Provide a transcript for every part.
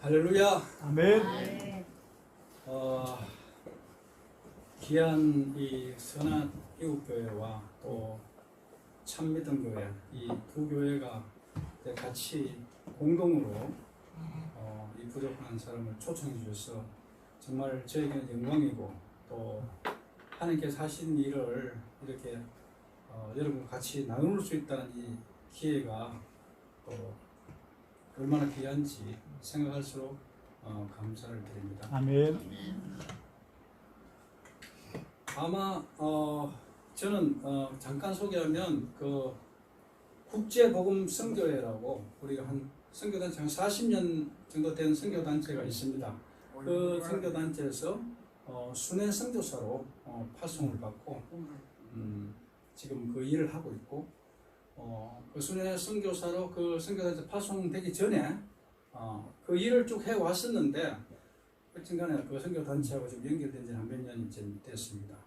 할렐루야. 아멘. 귀한 이 선한 이웃교회와 또 참믿음교회 이 두 교회가 같이 공동으로 이 부족한 사람을 초청해 주셔서 정말 저에게는 영광이고 또 하나님께서 하신 일을 이렇게 여러분 같이 나눌 수 있다는 이 기회가 또 얼마나 귀한지 생각할수록 감사를 드립니다. 아멘. 아마 저는 잠깐 소개하면 그 국제복음 선교회라고 우리가 한 선교단체 한 40년 정도 된 선교단체가 있습니다. 그 선교단체에서 순회 선교사로 파송을 받고 지금 그 일을 하고 있고 그 순회 선교사로 그 선교단체 파송되기 전에 그 일을 쭉 해왔었는데 어쨌간에 그 선교단체하고 좀 연결된 지 한 몇 년이 됐습니다.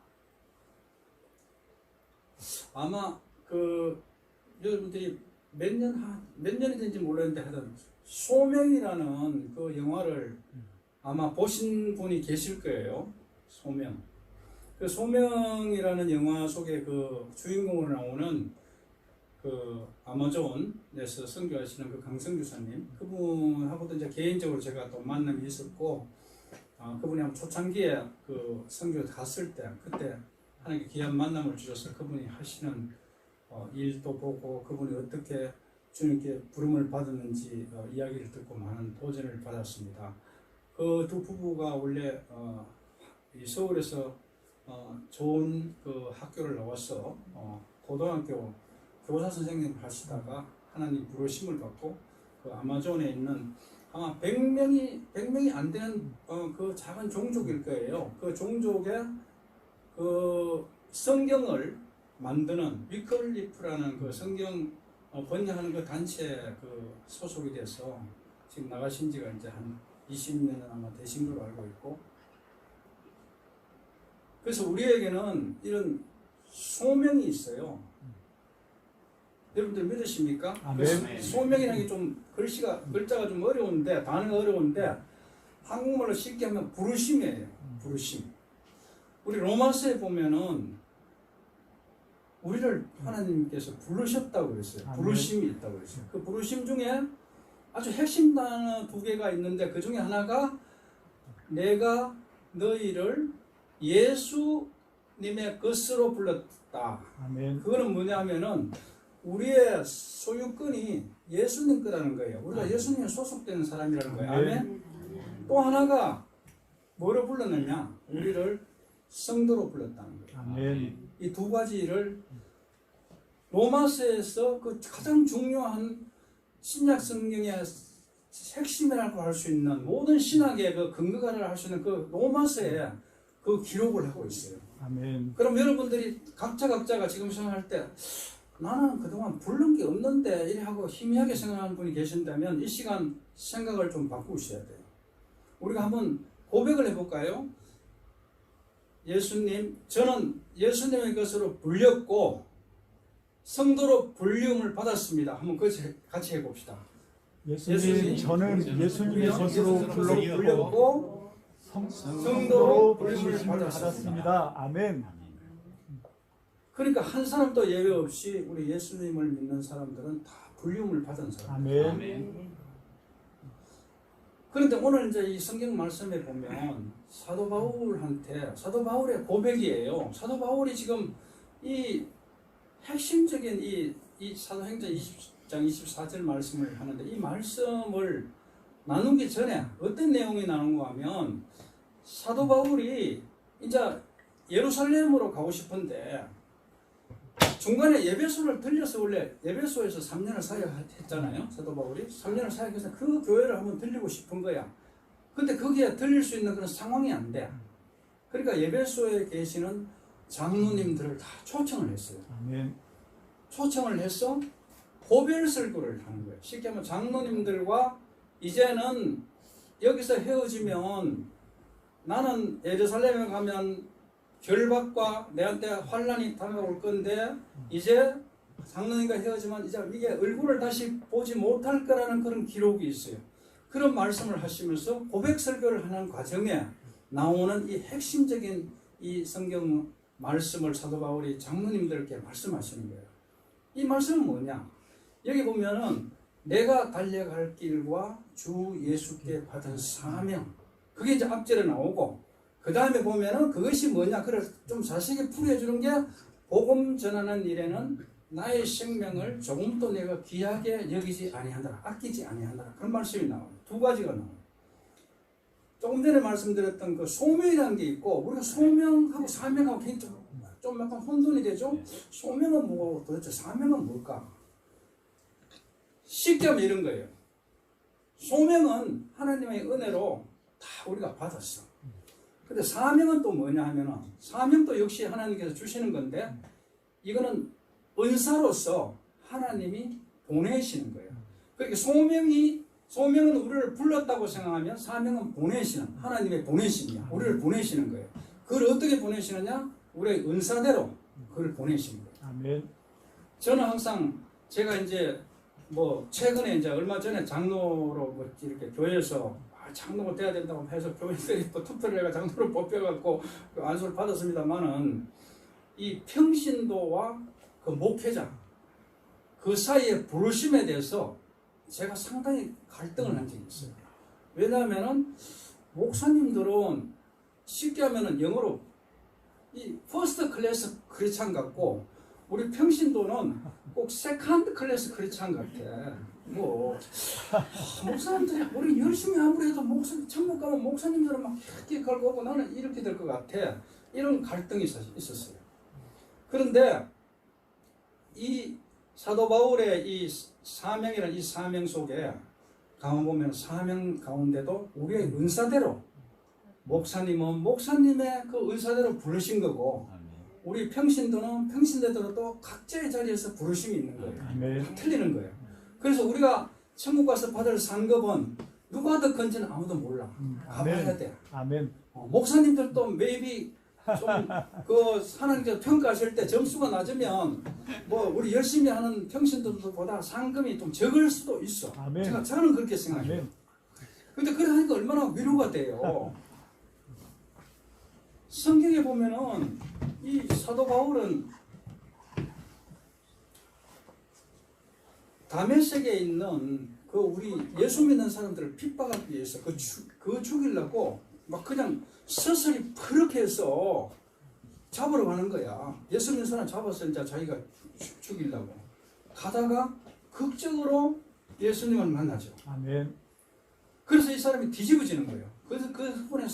아마 그 여러분들이 몇 년이 된지 모르겠는데 하여튼 소명이라는 그 영화를 아마 보신 분이 계실 거예요. 소명. 그 소명이라는 영화 속에 그 주인공으로 나오는 그 아마존에서 선교하시는 그 강성규 사님, 그분하고도 이제 개인적으로 제가 또 만남이 있었고, 그분이 한 초창기에 그 선교 갔을 때, 그때 하나님께 귀한 만남을 주셔서 그분이 하시는 일도 보고, 그분이 어떻게 주님께 부름을 받았는지 이야기를 듣고 많은 도전을 받았습니다. 그 두 부부가 원래 이 서울에서 좋은 그 학교를 나와서 고등학교 교사 선생님 하시다가 하나님 부르심을 받고 그 아마존에 있는 아마 100명이 안 되는 그 작은 종족일 거예요. 그 종족의 그 성경을 만드는 위클리프라는 그 성경 번역하는 그 단체 그 소속이 돼서 지금 나가신 지가 이제 한 20년은 아마 되신 걸로 알고 있고, 그래서 우리에게는 이런 소명이 있어요. 여러분들 믿으십니까? 아멘. 소명이라는 게 좀 글자가 좀 어려운데, 단어가 어려운데 한국말로 쉽게 하면 부르심이에요. 부르심. 우리 로마서에 보면은 우리를 하나님께서 부르셨다고 그랬어요. 아멘. 부르심이 있다고 그랬어요. 그 부르심 중에 아주 핵심 단어 두 개가 있는데 그 중에 하나가 내가 너희를 예수님의 것으로 불렀다. 아멘. 그거는 뭐냐면은 우리의 소유권이 예수님 거라는 거예요. 우리가 예수님에 소속되는 사람이라는 거예요. 아멘. 또 하나가 뭐로 불렀느냐? 우리를 성도로 불렀다는 거예요. 아멘. 이 두 가지를 로마서에서 그 가장 중요한 신약 성경의 핵심이라고 할 수 있는 모든 신학의 그 근거가를 할 수 있는 그 로마서에 그 기록을 하고 있어요. 아멘. 그럼 여러분들이 각자가 지금 생각할 때 나는 그동안 부른 게 없는데 이래 하고 희미하게 생각하는 분이 계신다면 이 시간 생각을 좀 바꾸셔야 돼요. 우리가 한번 고백을 해볼까요? 예수님, 저는 예수님의 것으로 불렸고 성도로 불림을 받았습니다. 한번 같이 해봅시다. 예수님, 저는 예수님의 것으로 불렸고 성도로 부르심을 받았습니다. 아멘. 그러니까 한 사람도 예외 없이 우리 예수님을 믿는 사람들은 다 불림을 받은 사람입니다. 아멘. 그런데 오늘 이제 이 성경 말씀에 보면 사도 바울의 고백이에요. 사도 바울이 지금 이 핵심적인 이 사도행전 20장 24절 말씀을 하는데 이 말씀을 나누기 전에 어떤 내용이 나누는가 하면 사도 바울이 이제 예루살렘으로 가고 싶은데 중간에 예배소를 들려서 원래 예배소에서 3년을 사역했잖아요. 사도 바울이 3년을 사역해서 그 교회를 한번 들리고 싶은 거야. 근데 거기에 들릴 수 있는 그런 상황이 안 돼. 그러니까 예배소에 계시는 장로님들을 다 초청을 했어요. 아멘. 초청을 해서 고별 설교를 하는 거예요. 쉽게 하면 장로님들과 이제는 여기서 헤어지면 나는 예루살렘에 가면 결박과 내한테 환란이 다가올 건데 이제 장로님과 헤어지면 이제 이게 얼굴을 다시 보지 못할 거라는 그런 기록이 있어요. 그런 말씀을 하시면서 고백 설교를 하는 과정에 나오는 이 핵심적인 이 성경 말씀을 사도 바울이 장로님들께 말씀하시는 거예요. 이 말씀은 뭐냐? 여기 보면은 내가 달려갈 길과 주 예수께 받은 사명, 그게 이제 앞절에 나오고, 그 다음에 보면은 그것이 뭐냐? 그래서 좀 자세하게 풀어주는 게, 복음 전하는 일에는 나의 생명을 조금도 내가 귀하게 여기지 아니하노라, 아끼지 아니하노라, 그런 말씀이 나와요. 두 가지가 나와요. 조금 전에 말씀드렸던 그 소명이라는 게 있고, 우리가 소명하고 사명하고 굉장히 좀 약간 혼돈이 되죠? 소명은 뭐고 도대체 사명은 뭘까? 쉽게 하면 이런 거예요. 소명은 하나님의 은혜로 다 우리가 받았어. 근데 사명은 또 뭐냐 하면은, 사명도 역시 하나님께서 주시는 건데, 이거는 은사로서 하나님이 보내시는 거예요. 그러니까 소명은 우리를 불렀다고 생각하면, 사명은 보내시는, 하나님의 보내심이야. 우리를 보내시는 거예요. 그걸 어떻게 보내시느냐? 우리의 은사대로 그걸 보내시는 거예요. 아멘. 저는 항상 제가 이제 뭐 최근에 이제 얼마 전에 장로로 뭐 이렇게 교회에서 장로가 돼야 된다고 해서 교회들이 또 투표를 해가 장로로 뽑혀갖고 안수를 받았습니다만은, 이 평신도와 그 목회자 그 사이의 부르심에 대해서 제가 상당히 갈등을 한 적이 있어요. 왜냐하면은 목사님들은 쉽게 하면은 영어로 이 퍼스트 클래스 크리스찬 같고, 우리 평신도는 꼭 세컨드 클래스 크리스찬 같아. 뭐 목사님들이 우리 열심히 아무리 해도 목사님 천국 가면 목사님들은 막 이렇게 걸고 오고 나는 이렇게 될 것 같아. 이런 갈등이 있었어요. 그런데 이 사도 바울의 이 사명이라는 이 사명 속에 가만 보면, 사명 가운데도 우리의 은사대로, 목사님은 목사님의 그 은사대로 부르신 거고, 우리 평신도는 평신도대로 또 각자의 자리에서 부르심이 있는 거예요. 아멘. 다 틀리는 거예요. 그래서 우리가 천국 가서 받을 상급은 누가 더 큰지는 아무도 몰라. 가봐야 돼. 아멘. 목사님들도 maybe 좀 그 하나님께서 평가하실 때 점수가 낮으면 뭐 우리 열심히 하는 평신도들보다 상금이 좀 적을 수도 있어. 아멘. 저는 그렇게 생각해요. 아멘. 근데 그래 하니까 얼마나 위로가 돼요. 성경에 보면은 이 사도 바울은 다메섹에 있는 그 우리 예수 믿는 사람들을 핍박하기 위해서 그 죽이려고 막 그냥 서서히 그렇게 해서 잡으러 가는 거야. 예수 믿는 사람 잡아서 이제 자기가 죽이려고 가다가 극적으로 예수님을 만나죠. 아멘. 그래서 이 사람이 뒤집어지는 거예요. 그래서 그분의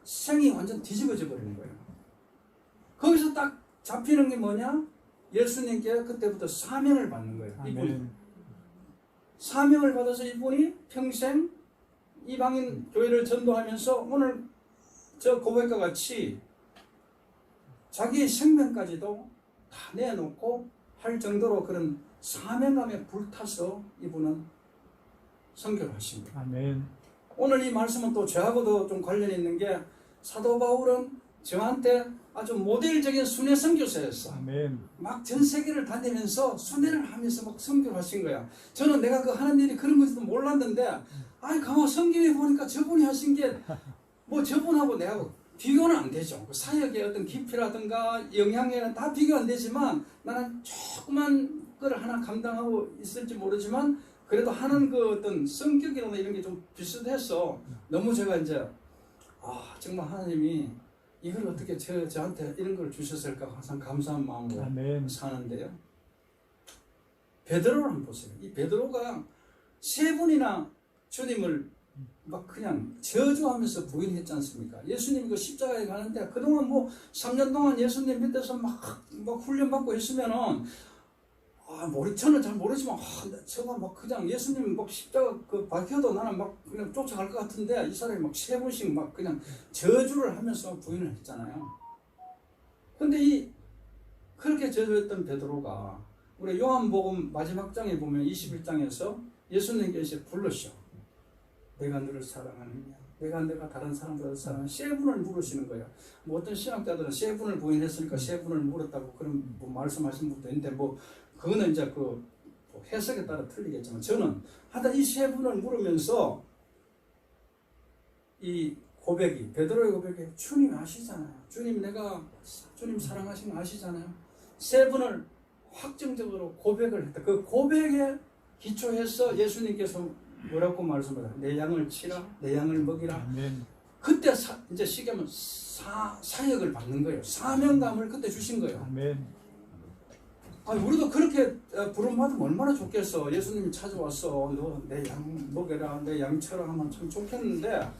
생이 완전 뒤집어져 버리는 거예요. 거기서 딱 잡히는 게 뭐냐? 예수님께 그때부터 사명을 받는 거예요. 이분이. 아멘. 사명을 받아서 이분이 평생 이방인 교회를 전도하면서 오늘 저 고백과 같이 자기의 생명까지도 다 내놓고 할 정도로 그런 사명감에 불타서 이분은 선교를 하십니다. 아멘. 오늘 이 말씀은 또 저하고도 좀 관련이 있는 게, 사도 바울은 저한테 아주 모델적인 순회 선교사였어. 아멘. 막 전 세계를 다니면서 순회를 하면서 막 선교를 하신 거야. 저는 내가 그 하는 일이 그런 건지도 몰랐는데, 아이 가만 성경에 보니까 저분이 하신 게 뭐 저분하고 내하고 비교는 안 되죠. 그 사역의 어떤 깊이라든가 영향에는 다 비교 안 되지만, 나는 조그만 걸 하나 감당하고 있을지 모르지만 그래도 하는 그 어떤 성격이나 이런 게 좀 비슷해서 너무 제가 이제 정말 하나님이 이걸 어떻게 저한테 이런 걸 주셨을까 항상 감사한 마음으로 아멘. 사는데요. 베드로를 한번 보세요. 이 베드로가 세 번이나 주님을 막 그냥 저주하면서 부인했지 않습니까? 예수님이 그 십자가에 가는데 그동안 뭐 3년 동안 예수님 밑에서 막 훈련받고 했으면은 저는 잘 모르지만 저거 막 그냥 예수님 막 십자가 그 박혀도 나는 막 그냥 쫓아갈 것 같은데, 이 사람이 막 세 번씩 막 그냥 저주를 하면서 부인을 했잖아요. 근데 그렇게 저주했던 베드로가 우리 요한복음 마지막 장에 보면 21장에서 예수님께서 불러셔. 내가 너를 사랑하느냐? 내가 다른 사람들을 사랑하느냐? 세 분을 물으시는 거야. 뭐 어떤 신학자들은 세 분을 부인했으니까 세 분을 물었다고 그런 뭐 말씀하신 분도 있는데, 뭐 그거는 이제 그 해석에 따라 틀리겠지만, 저는 하여튼 이 세 분을 물으면서 이 고백이 베드로의 고백이 주님 아시잖아요. 주님 사랑하시는 거 아시잖아요. 세 번을 확정적으로 고백을 했다. 그 고백에 기초해서 예수님께서 뭐라고 말씀하셨어요? 내 양을 치라, 내 양을 먹이라. 아멘. 그때 이제 쉽게 하면 사역을 받는 거예요. 사명감을 그때 주신 거예요. 아멘. 아니, 우리도 그렇게 부름받으면 얼마나 좋겠어. 예수님이 찾아왔어. 너 내 양 먹여라, 내 양 쳐라 하면 참 좋겠는데,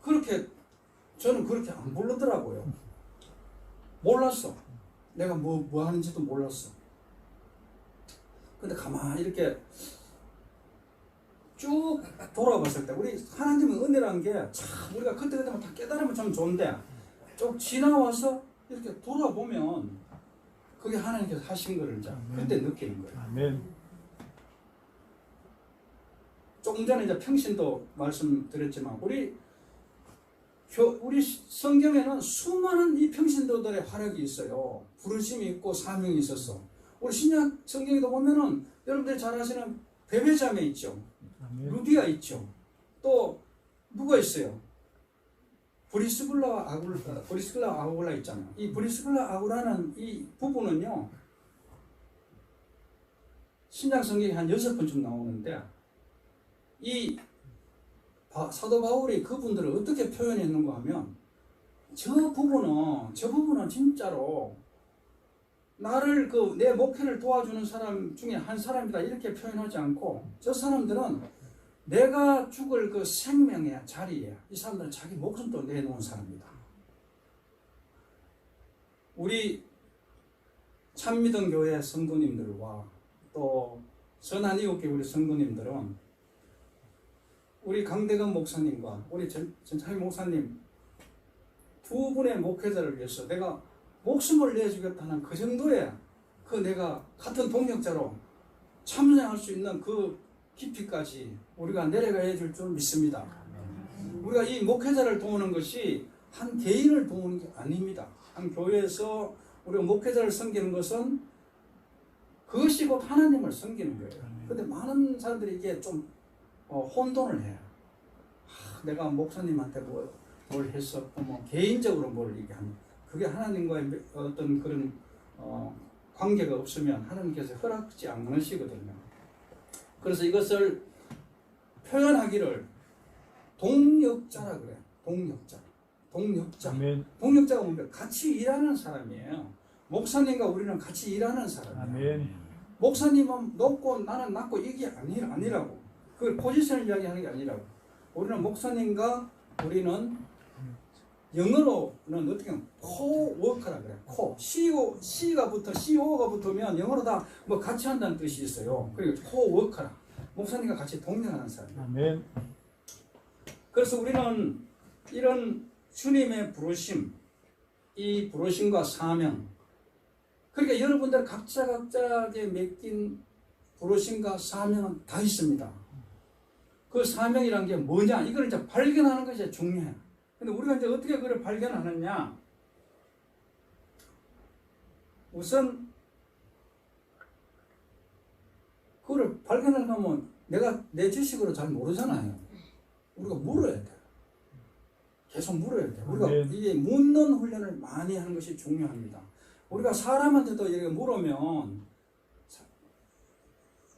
그렇게 저는 그렇게 안 부르더라고요. 몰랐어. 내가 뭐 하는지도 몰랐어. 근데 가만히 이렇게 쭉 돌아봤을 때 우리 하나님의 은혜라는 게 참 우리가 그때그때만 다 깨달으면 참 좋은데 쭉 지나와서 이렇게 돌아보면 그게 하나님께서 하신 거를 이제 그때 느끼는 거예요. 아멘. 조금 전에 이제 평신도 말씀드렸지만 우리 성경에는 수많은 이 평신도들의 활약이 있어요. 부르심이 있고 사명이 있었어. 우리 신약 성경에도 보면은 여러분들이 잘 아시는 베베자매 있죠. 아멘. 루디아 있죠. 또 누가 있어요? 브리스글라와 아굴라 있잖아요. 이 브리스글라 아굴라는 이 부부는요. 신약 성경에 한 6번쯤 나오는데 이 사도 바울이 그분들을 어떻게 표현했는가 하면 저 부분은 진짜로 나를 내 목회를 도와주는 사람 중에 한 사람이다 이렇게 표현하지 않고 저 사람들은 내가 죽을 그 생명의 자리에 이 사람들은 자기 목숨도 내놓은 사람이다. 우리 참미던 교회 성도님들과 또 선한 이웃교회 우리 성도님들은 우리 강대건 목사님과 우리 전창희 목사님 두 분의 목회자를 위해서 내가 목숨을 내주겠다는 그 정도의 내가 같은 동력자로 참여할 수 있는 그 깊이까지 우리가 내려가야 될 줄 믿습니다. 우리가 이 목회자를 도우는 것이 한 개인을 도우는 게 아닙니다. 한 교회에서 우리가 목회자를 섬기는 것은 그것이 곧 하나님을 섬기는 거예요. 근데 많은 사람들이 이게 좀 혼돈을 해요. 내가 목사님한테 뭘 했어? 개인적으로 뭘 얘기하면 그게 하나님과의 어떤 그런 관계가 없으면 하나님께서 허락지 않으시거든요. 그래서 이것을 표현하기를 동역자라 그래요. 동역자. 아멘. 동역자가 뭡니까? 같이 일하는 사람이에요. 목사님과 우리는 같이 일하는 사람이에요. 아멘. 목사님은 높고 나는 낮고 이게 아니라고. 그 포지션을 이야기하는 게 아니라고. 우리는 목사님과 우리는 영어로는 어떻게 하면 코워커라 그래요. C가 붙으면 영어로 다 뭐 같이 한다는 뜻이 있어요. 그리고 코워커라. 목사님과 같이 동행하는 사람이에요. 아멘. 그래서 우리는 이런 주님의 부르심, 이 부르심과 사명, 그러니까 여러분들 각자에게 맡긴 부르심과 사명은 다 있습니다. 그 사명이란 게 뭐냐? 이걸 이제 발견하는 것이 중요해요. 근데 우리가 이제 어떻게 그걸 발견하느냐? 우선 그걸 발견하려면 내가 내 지식으로 잘 모르잖아요. 우리가 물어야 돼. 계속 물어야 돼. 우리가 이게 묻는 훈련을 많이 하는 것이 중요합니다. 우리가 사람한테도 이렇게 물으면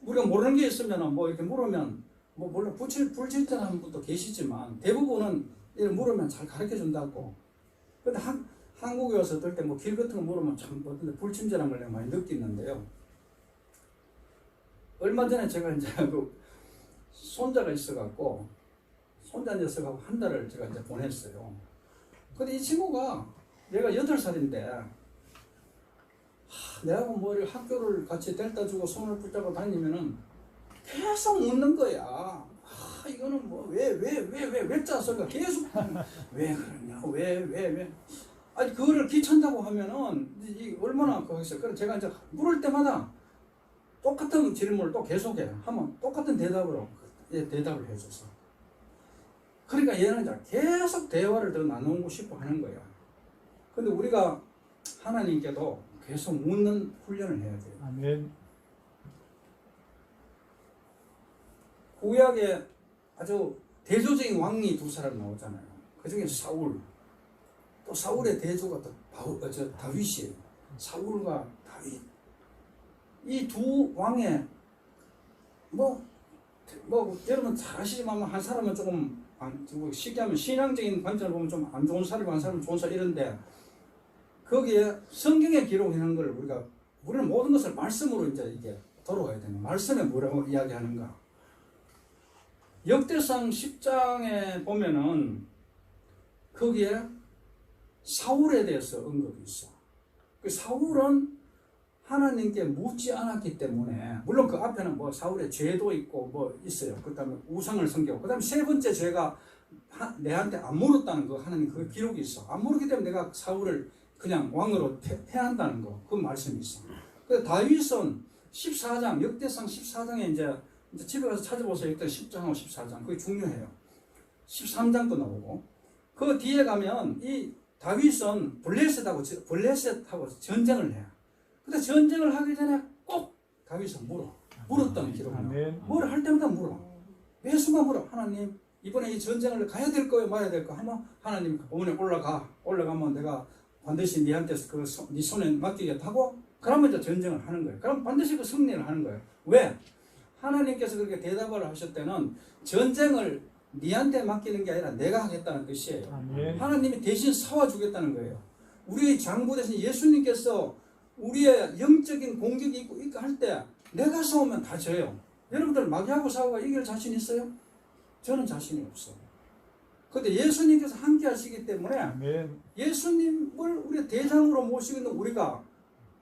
우리가 모르는 게 있으면 뭐 이렇게 물으면 뭐 물론 불친절한 분도 계시지만 대부분은 이렇게 물으면 잘 가르쳐 준다고. 근데 한국에 와서 어떨 때 뭐 길 같은 거 물으면 참 어떤 불친절한 걸 내가 많이 느끼는데요. 얼마 전에 제가 이제 그 손자가 있어갖고 손자 녀석하고 한 달을 제가 이제 보냈어요. 근데 이 친구가 얘가 8살인데 내가 뭐 학교를 같이 데려다 주고 손을 붙잡고 다니면은 계속 묻는 거야. 이거는 뭐 왜 짜서가 계속 왜 그러냐 왜 아니 그거를 귀찮다고 하면은 이 얼마나 거기서 그래 제가 이제 물을 때마다 똑같은 질문을 또 계속해 하면 똑같은 대답을 해줘서 그러니까 얘는 이제 계속 대화를 더 나누고 싶어 하는 거야. 근데 우리가 하나님께도 계속 묻는 훈련을 해야 돼요. 아멘. 구약에 아주 대조적인 왕이 두 사람 나오잖아요. 그 중에 사울, 또 사울의 대조가 또 다윗이에요. 사울과 다윗. 이 두 왕의 뭐 여러분 잘 아시지만 한 사람은 조금 쉽게 하면 신앙적인 관점을 보면 좀 안 좋은 사람, 한 사람은 좋은 사람 이런데 거기에 성경에 기록하는 걸 우리는 모든 것을 말씀으로 이제 이게 돌아가야 되는 말씀에 뭐라고 이야기하는가. 역대상 10장에 보면은 거기에 사울에 대해서 언급이 있어. 그 사울은 하나님께 묻지 않았기 때문에, 물론 그 앞에는 뭐 사울의 죄도 있고 뭐 있어요. 그 다음에 우상을 섬기고, 그 다음에 세 번째 죄가 내한테 안 물었다는 거, 하나님 그 기록이 있어. 안 물었기 때문에 내가 사울을 그냥 왕으로 패한다는 거, 그 말씀이 있어. 그 다윗은 14장, 역대상 14장에 이제 집에 가서 찾아보세요. 역대 10장하고 14장. 그게 중요해요. 13장도 나오고. 그 뒤에 가면 이 다윗은 블레셋하고 전쟁을 해요. 근데 전쟁을 하기 전에 꼭 다윗은 물었다는 기록이 나와요. 뭘 할 때마다 물어. 매 순간 물어. 하나님, 이번에 이 전쟁을 가야 될 거예요, 말아야 될 거? 하면 하나님 오늘 올라가면 내가 반드시 니한테 네 손에 맡기겠다고. 그러면 이제 전쟁을 하는 거예요. 그럼 반드시 그 승리를 하는 거예요. 왜? 하나님께서 그렇게 대답을 하실 때는 전쟁을 니한테 맡기는 게 아니라 내가 하겠다는 뜻이에요. 아멘. 하나님이 대신 싸워주겠다는 거예요. 우리의 장부 대신 예수님께서 우리의 영적인 공격이 있고 할 때 내가 싸우면 다 져요. 여러분들 마귀하고 싸우고 이길 자신 있어요? 저는 자신이 없어요. 그런데 예수님께서 함께 하시기 때문에 아멘. 예수님을 우리 대장으로 모시고 있는 우리가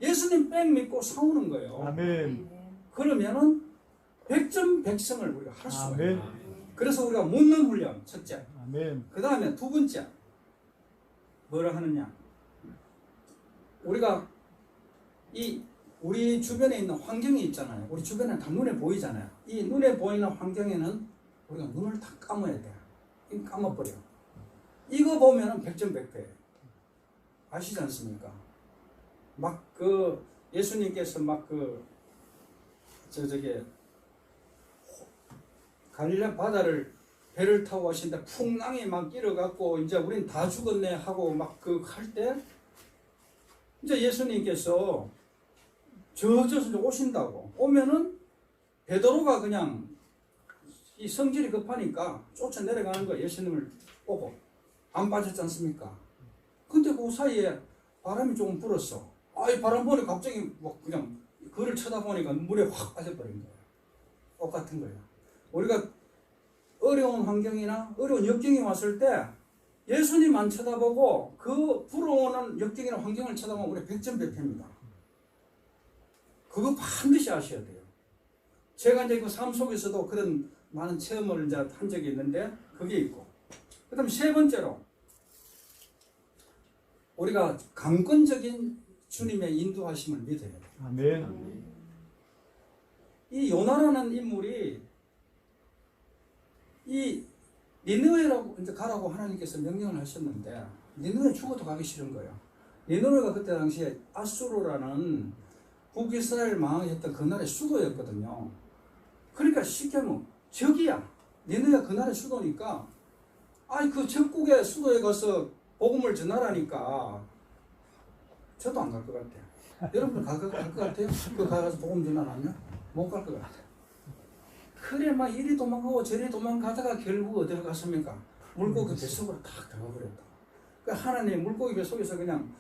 예수님 뺑 믿고 싸우는 거예요. 아멘. 그러면은 백전백승을 우리가 할 수가 있어요. 그래서 우리가 묻는 훈련, 첫째. 아멘. 그 다음에 두 번째, 뭐라 하느냐. 우리가 우리 주변에 있는 환경이 있잖아요. 우리 주변에 다 눈에 보이잖아요. 이 눈에 보이는 환경에는 우리가 눈을 다 감아야 돼요. 감아버려. 이거 보면은 백전백패예요. 아시지 않습니까? 예수님께서 갈릴레 바다를 배를 타고 가신다. 풍랑이 막 일어갖고 이제 우린 다 죽었네 하고 할 때 이제 예수님께서 저어서 오신다고 오면은 베드로가 그냥 이 성질이 급하니까 쫓아 내려가는 거예요. 예수님을 보고 안 빠졌지 않습니까? 근데 그 사이에 바람이 조금 불었어. 이 바람 보니 갑자기 그냥 그를 쳐다보니까 물에 확 빠져버린 거예요. 똑같은 거예요. 우리가 어려운 환경이나 어려운 역경이 왔을 때 예수님 안 쳐다보고 그 불어오는 역경이나 환경을 쳐다보면 우리 백전백패입니다. 그거 반드시 아셔야 돼요. 제가 이제 그 삶 속에서도 그런 많은 체험을 이제 한 적이 있는데 그게 있고, 그 다음에 세 번째로 우리가 강권적인 주님의 인도하심을 믿어야 돼요. 아멘. 이 요나라는 인물이 이 니느웨라고 이제 가라고 하나님께서 명령을 하셨는데 니느웨 죽어도 가기 싫은 거예요. 니느웨가 그때 당시에 아수르라는 북이스라엘 망했던 그 나라의 수도였거든요. 그러니까 쉽게 하면 적이야. 니느웨가 그 나라의 수도니까 그 적국의 수도에 가서 복음을 전하라니까 저도 안 갈 것 같아요. 여러분들 갈 것 같아요? 그 가서 복음 전하라면? 못 갈 것 같아요. 그래 막 이리 도망가고 저리 도망가다가 결국 어디로 갔습니까? 물고기 뱃속으로 탁 들어가 버렸다. 그러니까 하나님 물고기 뱃속에서 그냥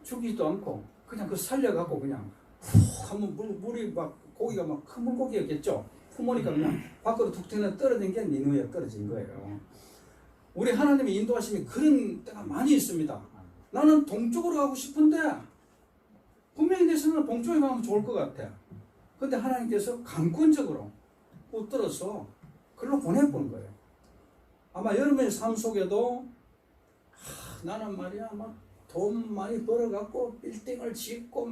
죽이지도 않고 그냥 그 살려갖고 그냥 푹 하면 물이 고기가 큰 물고기였겠죠. 품으니까 그냥 밖으로 툭 튀어 떨어진 게 니느웨에 떨어진 거예요. 우리 하나님의 인도하심이 그런 때가 많이 있습니다. 나는 동쪽으로 가고 싶은데 분명히 내 생각은 동쪽에 가면 좋을 것 같아. 근데 하나님께서 강권적으로 붙들어서 글로 보내본 거예요. 아마 여러분의 삶 속에도 나는 말이야 돈 많이 벌어갖고 빌딩을 짓고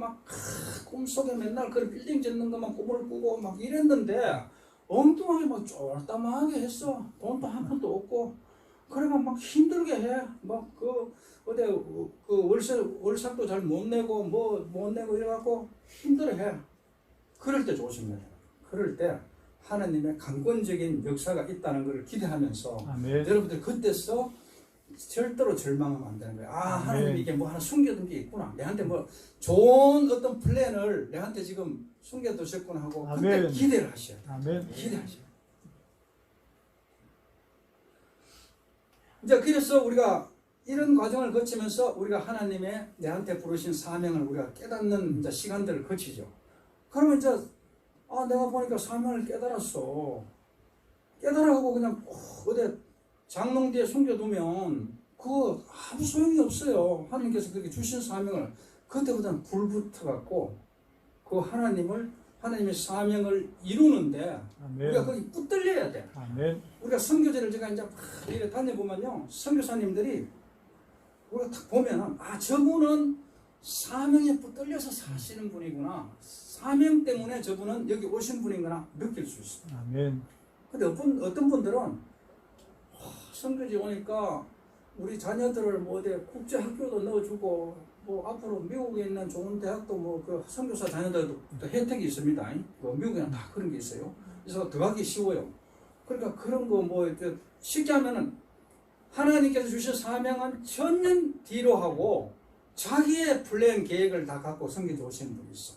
꿈속에 맨날 그 빌딩 짓는 것만 꿈을 꾸고 이랬는데 엉뚱하게 쫄따마하게 했어. 돈도 한 푼도 없고 그러면 힘들게 해. 월삭도 잘 못 내고 못 내고 이래갖고 힘들어 해. 그럴 때 조심해야 돼. 그럴 때 하나님의 강권적인 역사가 있다는 것을 기대하면서 아멘. 여러분들 그때서 절대로 절망하면 안 되는 거예요. 아, 아멘. 하나님이 이게 뭐 하나 숨겨둔 게 있구나. 내한테 뭐 좋은 어떤 플랜을 내한테 지금 숨겨두셨구나 하고 그때 아멘. 기대를 하셔야 돼요. 아멘. 기대하셔야 돼요. 이제 그래서 우리가 이런 과정을 거치면서 우리가 하나님의 내한테 부르신 사명을 우리가 깨닫는 이제 시간들을 거치죠. 그러면 이제 내가 보니까 사명을 깨달았어. 깨달아가고 그냥 어디 장롱 뒤에 숨겨두면 그거 아무 소용이 없어요. 하나님께서 그렇게 주신 사명을 그때보다는 불붙어갖고 그 하나님의 사명을 이루는데 아멘. 우리가 거기 붙들려야 돼. 아멘. 우리가 선교제를 제가 이제 막 이렇게 다녀보면요, 선교사님들이 우리가 딱 보면은 저분은 사명에 붙들려서 사시는 분이구나. 사명 때문에 저분은 여기 오신 분이구나 느낄 수 있어요. 아멘. 근데 어떤 분들은 선교지 오니까 우리 자녀들을 뭐 어디 국제 학교도 넣어주고 뭐 앞으로 미국에 있는 좋은 대학도 뭐 그 선교사 자녀들도 또 혜택이 있습니다. 미국에는 다 그런 게 있어요. 그래서 들어가기 쉬워요. 그러니까 그런 거 뭐 쉽게 하면은 하나님께서 주신 사명은 천년 뒤로 하고 자기의 플랜 계획을 다 갖고 선교지 오시는 분이 있어.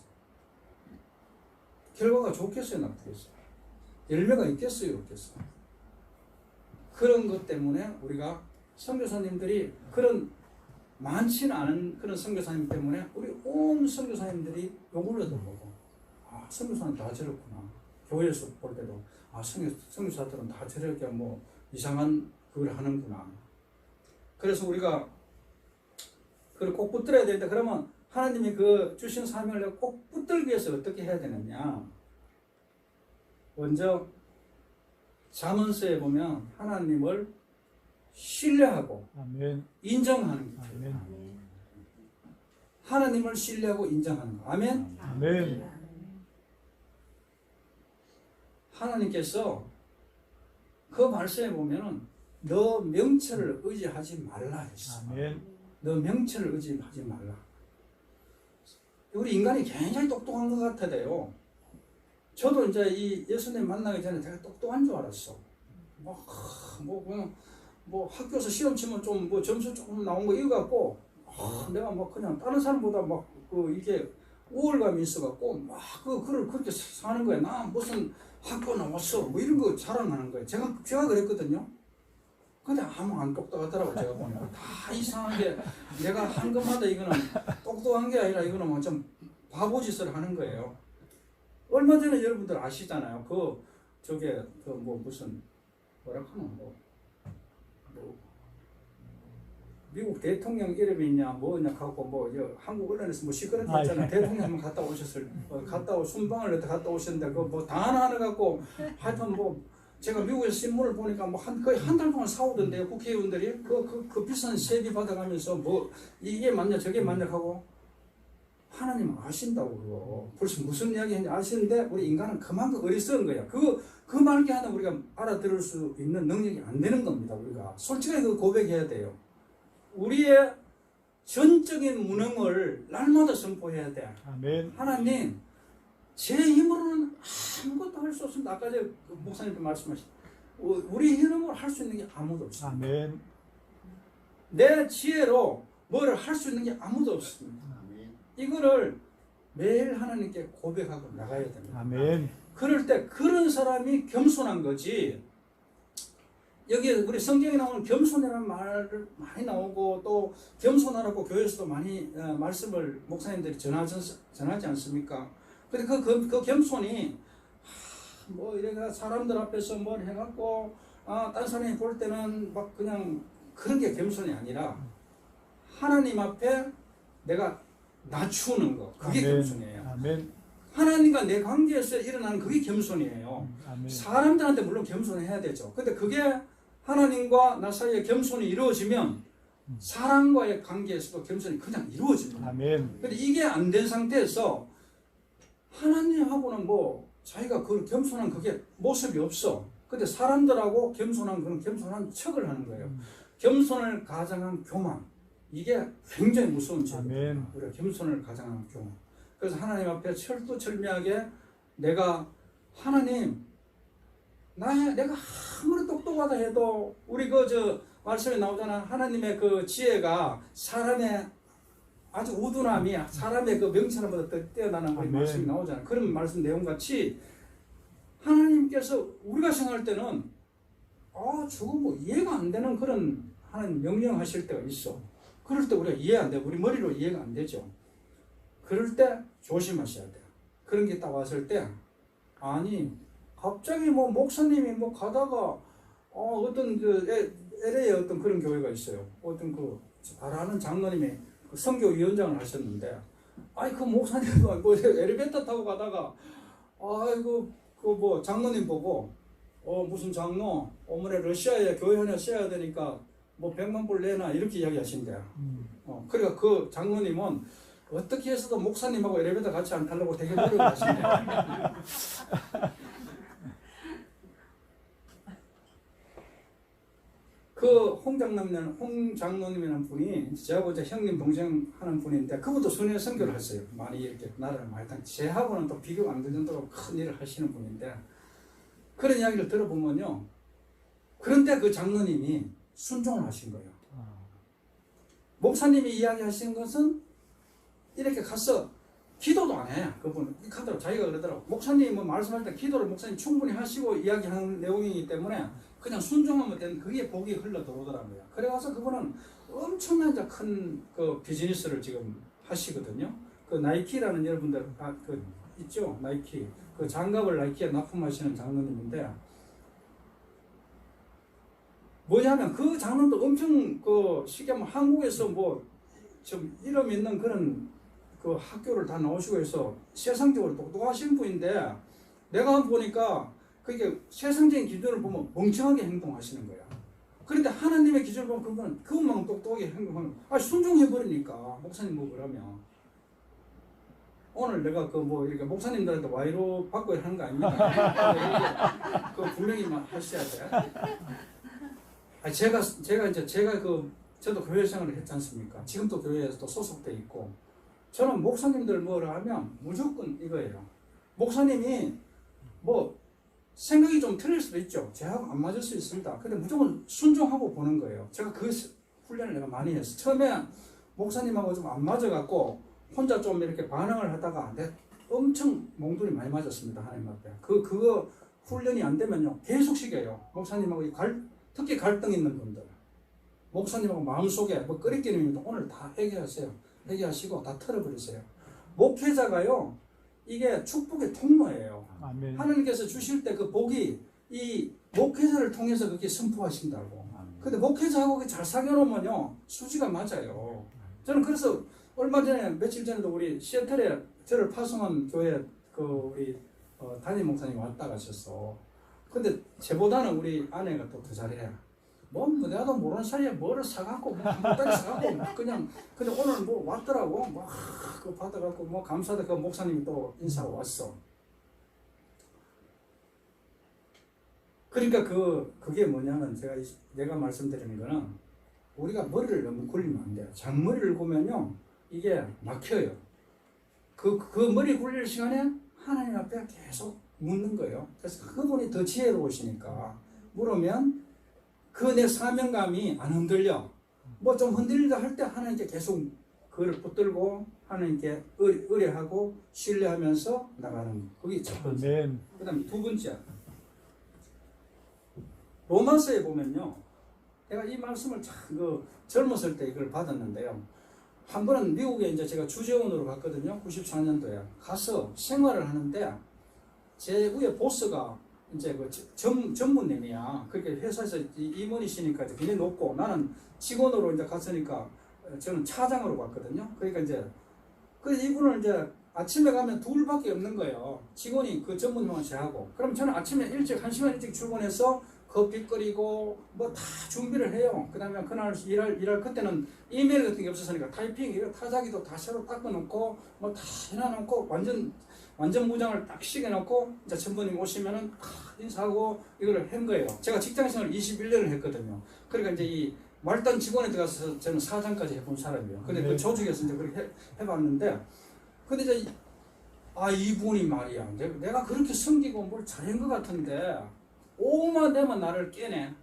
결과가 좋겠어요, 나쁘겠어요? 열매가 있겠어요, 없겠어요? 그런 것 때문에 우리가 선교사님들이 그런 많지는 않은 그런 선교사님 때문에 우리 온 선교사님들이 욕을 얻어보고 선교사는 다 저렇구나. 교회에서 볼 때도 선교사들은 다 저렇게 뭐 이상한 그걸 하는구나. 그래서 우리가 그걸 꼭 붙들어야 되는데 그러면 하나님이 그 주신 사명을 꼭 붙들기 위해서 어떻게 해야 되느냐. 먼저 잠언서에 보면 하나님을 신뢰하고 아멘. 인정하는 게 아멘. 필요해요. 하나님을 신뢰하고 인정하는 거. 아멘. 아멘. 하나님께서 그 말씀에 보면은 너 명철을 의지하지 말라 했어. 아멘. 너 명철을 의지하지 말라. 우리 인간이 굉장히 똑똑한 것 같아요. 저도 이제 이 예수님 만나기 전에 되게 똑똑한 줄 알았어. 뭐 학교에서 시험 치면 좀 뭐 점수 조금 나온 거 이거 갖고 내가 막 그냥 다른 사람보다 막 이게 우월감이 있어갖고 막 그걸 그렇게 사는 거야. 나 무슨 학교 나왔어 뭐 이런 거 자랑하는 거예요. 제가 그랬거든요. 근데 아무 안 똑똑하더라고. 제가 보니까 다 이상하게 내가 한 것마다 이거는 똑똑한 게 아니라 이거는 뭐 좀 바보짓을 하는 거예요. 얼마 전에 여러분들 아시잖아요. 무슨 뭐라 하노 미국 대통령 이름이 있냐 뭐냐 갖고 한국 언론에서 뭐 시끄럽게 했잖아요. 대통령 한번 갔다 순방을 갔다 오셨는데 그거 다 하나 갖고 하여튼 제가 미국에서 신문을 보니까 거의 한 달 동안 싸우던데요. 국회의원들이 그 비싼 세비 받아가면서 이게 맞냐 저게 맞냐 하고 하나님 아신다고 그거 벌써 무슨 이야기 했는지 아시는데 우리 인간은 그만큼 어리석은 거야. 그 말게 하나 우리가 알아들을 수 있는 능력이 안 되는 겁니다. 우리가 솔직하게 그 고백해야 돼요. 우리의 전적인 무능을 날마다 선포해야 돼. 아멘. 하나님 제 힘으로는 아무것도 할 수 없습니다. 아까 목사님도 말씀하신 우리 힘으로 할 수 있는 게 아무도 없습니다. 아멘. 내 지혜로 뭐를 할 수 있는 게 아무도 없습니다. 이거를 매일 하나님께 고백하고 나가야 됩니다. 아멘. 그럴 때 그런 사람이 겸손한 거지. 여기 우리 성경에 나오는 겸손이라는 말 많이 나오고 또 겸손하라고 교회에서도 많이 말씀을 목사님들이 전하지 않습니까? 근데 그 겸손이 이래가 사람들 앞에서 뭘 해갖고 딴 사람이 볼 때는 막 그냥 그런 게 겸손이 아니라 하나님 앞에 내가 낮추는 거 그게 아멘. 겸손이에요. 아멘. 하나님과 내 관계에서 일어나는 그게 겸손이에요. 아멘. 사람들한테 물론 겸손해야 되죠. 근데 그게 하나님과 나 사이에 겸손이 이루어지면 사람과의 관계에서도 겸손이 그냥 이루어집니다. 아멘. 근데 이게 안 된 상태에서 하나님하고는 자기가 그 겸손한 그게 모습이 없어. 근데 사람들하고 겸손한 그런 겸손한 척을 하는 거예요. 겸손을 가장한 교만. 이게 굉장히 무서운 죄입니다. 우리가 겸손을 가장한 교만. 그래서 하나님 앞에 철두철미하게 내가 하나님 내가 아무리 똑똑하다 해도 우리 그 저 말씀에 나오잖아. 하나님의 그 지혜가 사람의 아주 우둔함이 사람의 그 명철보다 더 뛰어나는 그런 아멘. 말씀이 나오잖아. 그런 말씀 내용 같이 하나님께서 우리가 생각할 때는 저거 뭐 이해가 안 되는 그런 하나님 명령하실 때가 있어. 그럴 때 우리가 이해 안 돼. 우리 머리로 이해가 안 되죠. 그럴 때 조심하셔야 돼요. 그런 게 딱 왔을 때 아니 갑자기 뭐 목사님이 뭐 가다가 어떤 그 LA에 어떤 그런 교회가 있어요. 어떤 그 잘하는 장로님이 그 선교위원장을 하셨는데 아니 그 목사님도 뭐 엘리베이터 타고 가다가 아이고 그 뭐 장로님 보고 무슨 장로 어머니 러시아에 교회 하나 써야 되니까 뭐 100만 불 내나 이렇게 이야기하신대요. 그러니까 그 장로님은 어떻게 해서도 목사님하고 엘리베이터 같이 안 타려고 되게 노력을 하신대요. 그 홍장로님이라는 분이 저하고 이제 형님 동생 하는 분인데 그분도 순회 선교를 했어요. 많이 이렇게 나라를 많이 다니. 제하고는 또 비교가 안 될 정도로 큰 일을 하시는 분인데 그런 이야기를 들어보면요. 그런데 그 장로님이 순종을 하신 거예요. 목사님이 이야기하시는 것은 이렇게 가서 기도도 안 해. 그분 하더라고. 자기가 그러더라고. 목사님 뭐 말씀할 때 기도를 목사님 충분히 하시고 이야기하는 내용이기 때문에 그냥 순종하면 되는 그게 복이 흘러 들어오더라고요. 그래가서 그분은 엄청난 큰 그 비즈니스를 지금 하시거든요. 그 나이키라는 여러분들 그 있죠. 나이키 그 장갑을 나이키에 납품하시는 장로님인데 뭐냐면 그 장로도 엄청 그 쉽게 말하면 한국에서 뭐 좀 이름 있는 그런 그 학교를 다 나오시고 해서 세상적으로 똑똑하신 분인데 내가 한번 보니까 그게 세상적인 기준을 보면 멍청하게 행동하시는 거야. 그런데 하나님의 기준을 보면 그분은 그것만 똑똑하게 행동하는 거야. 순종해버리니까 목사님 뭐 그러면 오늘 내가 그 뭐 이렇게 목사님들한테 와이로 받고 하는 거 아닙니까? 그 분명히 하셔야 돼. 제가 저도 교회 생활을 했지 않습니까? 지금도 교회에서 또 소속돼 있고 저는 목사님들 뭐라 하면 무조건 이거예요. 목사님이 뭐 생각이 좀 틀릴 수도 있죠. 저하고 안 맞을 수 있습니다. 근데 무조건 순종하고 보는 거예요. 제가 그 훈련을 내가 많이 했어. 처음에 목사님하고 좀 안 맞아갖고 혼자 좀 이렇게 반응을 하다가 엄청 몽둥이 많이 맞았습니다. 하나님 앞에. 그거 훈련이 안 되면요. 계속 시켜요. 목사님하고 특히 갈등 있는 분들. 목사님하고 마음속에 뭐 끓이끼는 일도 오늘 다 회개하세요. 회개하시고 다 털어버리세요. 목회자가요. 이게 축복의 통로예요. 아멘. 하나님께서 주실 때 그 복이 이 목회자를 통해서 그렇게 선포하신다고. 근데 목회자하고 잘 사귀어놓으면요. 수지가 맞아요. 저는 그래서 얼마 전에 며칠 전에도 우리 시애틀에 저를 파송한 교회 그 우리 담임 목사님 왔다 가셨어. 근데 저보다는 우리 아내가 또 더 잘해. 뭐 내가도 모르는 사이에 뭐를 사갖고 뭐 한 달에 사갖고 그냥 근데 오늘 뭐 왔더라고. 그 받아갖고 뭐 감사하다 그 목사님이 또 인사가 왔어. 그러니까 그게 뭐냐면 내가 말씀드리는 거는 우리가 머리를 너무 굴리면 안 돼요. 장머리를 굴면요 이게 막혀요. 그 머리 굴릴 시간에 하나님 앞에 계속 묻는 거예요. 그래서 그분이 더 지혜로우시니까 물으면 그 내 사명감이 안 흔들려. 뭐 좀 흔들리다 할 때 하나님께 계속 그걸 붙들고 하나님께 의뢰하고 신뢰하면서 나가는 거. 그게 첫 번째. 그 다음에 두 번째. 로마서에 보면요. 내가 이 말씀을 참 젊었을 때 이걸 받았는데요. 한 번은 미국에 이제 제가 주재원으로 갔거든요. 94년도에. 가서 생활을 하는데 제 위에 보스가 이제 그 전무님이야. 그렇게 회사에서 임원이시니까 굉장히 높고 나는 직원으로 이제 갔으니까 저는 차장으로 갔거든요. 그러니까 이제 이분을 이제 아침에 가면 둘밖에 없는 거예요. 직원이 그 전무님하고 저하고. 그럼 저는 아침에 일찍 1시간 일찍 출근해서 커피 끓이고 뭐 다 준비를 해요. 그 다음에 그날 일할 그때는 이메일 같은 게 없었으니까 타이핑 이거 타자기도 다 새로 닦아놓고 뭐 다 해놔놓고 완전 무장을 딱 시켜놓고 이제 전부님 오시면은 인사하고 이거를 한 거예요. 제가 직장생활 21년을 했거든요. 그러니까 이제 이 말단 직원에 들어가서 저는 사장까지 해본 사람이에요. 근데 그 조직에서 이제 그렇게 해봤는데 근데 이제 이분이 말이야 내가 그렇게 섬기고 뭘 잘한 것 같은데 오후만 되면 나를 깨네.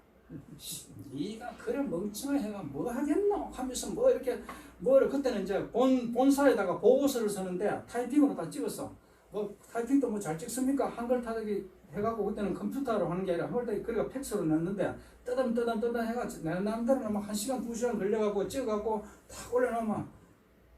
네가 그래 멍청한 해가 뭐 하겠노 하면서 뭐 이렇게 뭐를 그때는 이제 본사에다가 보고서를 쓰는데 타이핑으로 다 찍었어. 뭐 타이핑도 뭐 잘 찍습니까? 한글 타닥이 해갖고 그때는 컴퓨터로 하는 게 아니라 한글 타닥이 그래가 팩스로 넣는데 뜨담 해가 내 남대로 막 1시간 2시간 걸려갖고 찍어갖고 탁 올려놓으면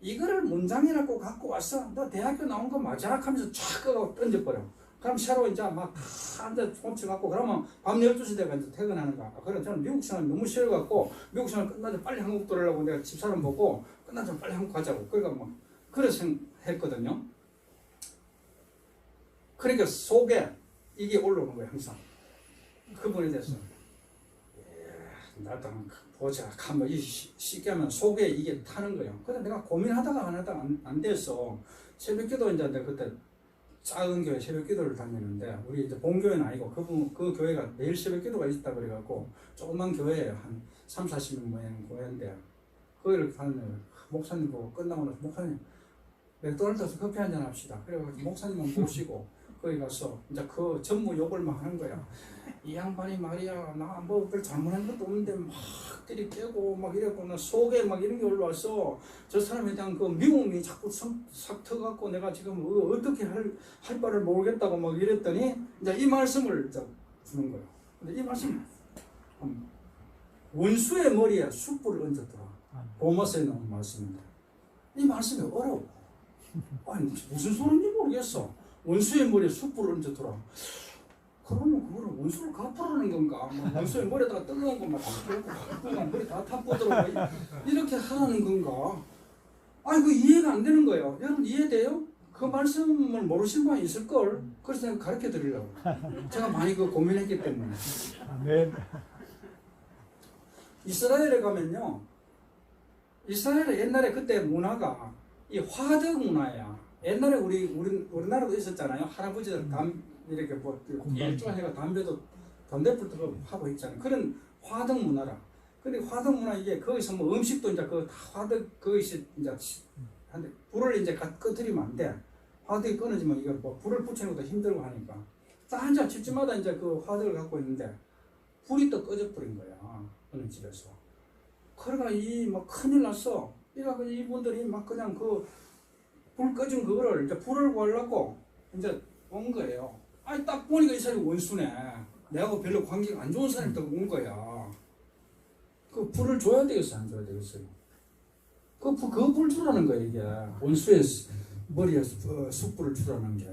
이거를 문장이라고 갖고 왔어. 너 대학교 나온 거 맞아? 하면서 쫙 끄고 던져버려. 그럼 새로 이제 막 앉아 훔쳐갖고 그러면 밤 12시 되가 이제 퇴근하는 거야. 그래 저는 미국 생활 너무 싫어갖고 미국 생활 끝나자 빨리 한국 돌아오려고 내가 집사람 보고 끝나자 빨리 한국 가자고. 그러니까 뭐 그래서 했거든요. 그러니까 속에 이게 올라오는 거예요 항상. 그분에 대해서. 나도 보자. 가면 쉽게 하면 속에 이게 타는 거예요. 근데 내가 고민하다가 안 하다가 안 돼서 새벽기도 이제 내가 그때 작은 교회 새벽기도를 다니는데 우리 이제 본교회는 아니고 그 교회가 매일 새벽기도가 있다 그래갖고 조그만 교회에 한 30-40명 모이는 교회인데 거기를 다니는 목사님 보고 끝나고 나서 목사님 맥도날드에서 커피 한잔 합시다. 그래가지고 목사님만 모시고 거기 가서 이제 그 전무 욕을 막 하는 거야. 이 양반이 말이야 나 뭐 별 잘못한 것도 없는데 막 들이대고 막 이랬고 나 속에 막 이런 게 올라와서 저 사람에 대한 그 미움이 자꾸 싹 터갖고 내가 지금 어떻게 할 바를 모르겠다고 막 이랬더니 이제 이 말씀을 이제 주는 거예요. 근데 이 말씀 원수의 머리에 숯불을 얹었더라. 보모스에 나온 말씀인데 이 말씀이 어려워. 아니 무슨 소리인지 모르겠어. 원수의 머리에 숯불을 얹었더라. 그러면 그거는 원수를 갚으라는 건가? 원수의 머리에다가 뜨거운 것만 닦고 머리 다 타보도록 이렇게 하라는 건가? 아니 그 이해가 안 되는 거예요. 여러분 이해돼요? 그 말씀을 모르시는 분이 있을걸? 그래서 내가 가르쳐 드리려고. 제가 많이 그 고민했기 때문에. 아멘. 이스라엘에 가면요. 이스라엘의 옛날에 그때 문화가 이 화덕 문화야. 옛날에 우리나라도 있었잖아요. 할아버지들 이렇게 뭐 일조해가 담배불도 하고 있잖아요. 그런 화덕 문화라. 근데 화덕 문화 이게 거기서 뭐 음식도 이제 그 화덕 거기서 이제 한데 불을 이제 꺼뜨리면 안 돼. 화덕이 끊어지면 이거 뭐 불을 붙이는 것도 힘들고 하니까. 딱 이제 집집마다 이제 그 화덕을 갖고 있는데 불이 또 꺼져 버린 거야. 어느 집에서. 그러니까 이 막 큰일 났어. 그러니까 이분들이 막 그냥 그 불 꺼진 그거를 이제 불을 구하려고 이제 온 거예요. 아니 딱 보니까 이 사람이 원수네. 내하고 별로 관계가 안 좋은 사람이 딱 온 거야. 그 불을 줘야 되겠어, 안 줘야 되겠어요? 그 불 주라는 거야 이게. 원수의 머리에 숯불을 주라는 게.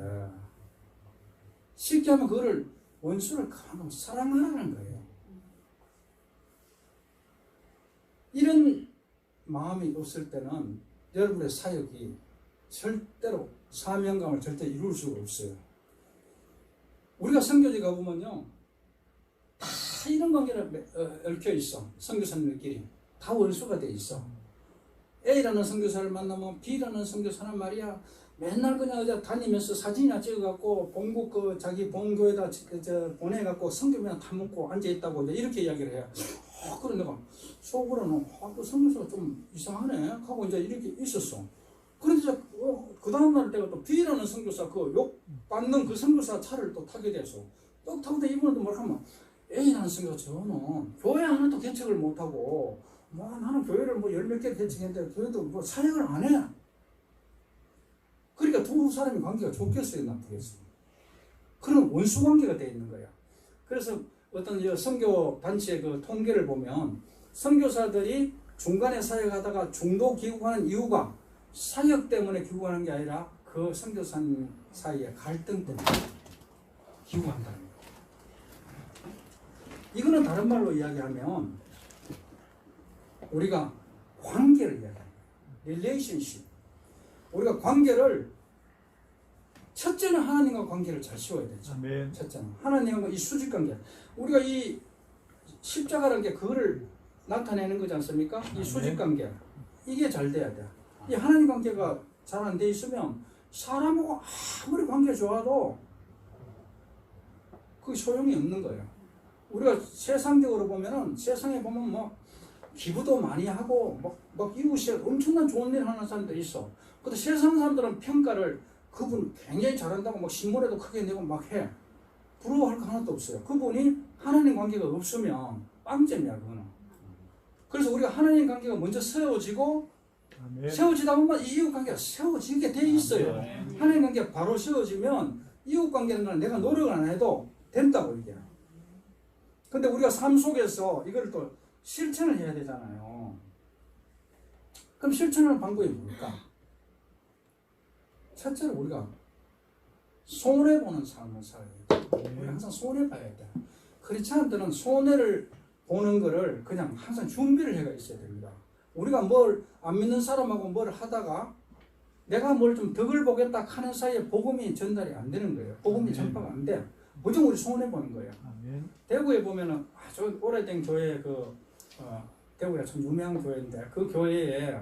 쉽게 하면 그거를 원수를 가만 사랑하라는 거예요. 이런 마음이 없을 때는 여러분의 사역이 절대로 사명감을 절대 이룰 수가 없어요. 우리가 선교지 가보면요 다 이런 관계를 얽혀 있어. 선교사님들끼리 다 원수가 돼 있어. A라는 선교사를 만나면 B라는 선교사는 말이야 맨날 그냥 어제 다니면서 사진이나 찍어갖고 본국 그 자기 본교에다 보내갖고 선교면 다 먹고 앉아있다고 이렇게 이야기를 해요. 그래 내가 속으로는 그 선교사가 좀 이상하네 하고 이제 이렇게 있었어. 그런데 그 다음날 때가 또 B라는 선교사 그 욕 받는 그 선교사 차를 또 타게 돼서 또 타고 이분은 또 뭐라하면 A라는 선교사 저는 교회 하나도 개척을 못하고 뭐 나는 교회를 뭐 10몇 개 개척했는데 교회도 뭐 사역을 안 해. 그러니까 두 사람의 관계가 좋겠어요, 나쁘겠어요? 그런 원수 관계가 돼 있는 거야. 그래서 어떤 선교 단체의 그 통계를 보면 선교사들이 중간에 사역하다가 중도 귀국하는 이유가 사역 때문에 귀국하는 게 아니라 그 선교사님 사이의 갈등 때문에 귀국한다는 거예요. 이거는 다른 말로 이야기하면 우리가 관계를 이야기하는 거예요. relationship. 우리가 관계를 첫째는 하나님과 관계를 잘 세워야 되죠. 아멘. 첫째는 하나님과 이 수직 관계. 우리가 이 십자가라는 게 그거를 나타내는 거지 않습니까? 이 수직 관계. 이게 잘 돼야 돼. 이 하나님 관계가 잘 안 돼 있으면 사람하고 아무리 관계가 좋아도 그 소용이 없는 거예요. 우리가 세상적으로 보면은 세상에 보면 뭐 기부도 많이 하고 막 이웃에 엄청난 좋은 일 하는 사람들이 있어. 근데 세상 사람들은 평가를 그분 굉장히 잘한다고 막 신문에도 크게 내고 막 해. 부러워할 거 하나도 없어요. 그분이 하나님 관계가 없으면 빵점이야, 그거는. 그래서 우리가 하나님 관계가 먼저 세워지고 아멘. 세워지다 보면 이 이웃 관계가 세워지게 돼 있어요. 하나님 관계가 바로 세워지면 이웃 관계는 건 내가 노력을 안 해도 된다고 이게. 근데 우리가 삶 속에서 이걸 또 실천을 해야 되잖아요. 그럼 실천하는 방법이 뭘까? 첫째로 우리가 손해보는 삶을 살아야 돼. 우리 항상 손해봐야 돼. 크리스찬들은 손해를 보는 거를 그냥 항상 준비를 해가 있어야 됩니다. 우리가 뭘 안 믿는 사람하고 뭘 하다가 내가 뭘 좀 덕을 보겠다 하는 사이에 복음이 전달이 안 되는 거예요. 복음이 전파가 안 돼. 무조건 우리 손해보는 거예요. 아멘. 대구에 보면은 아주 오래된 교회 대구가 참 유명한 교회인데 그 교회에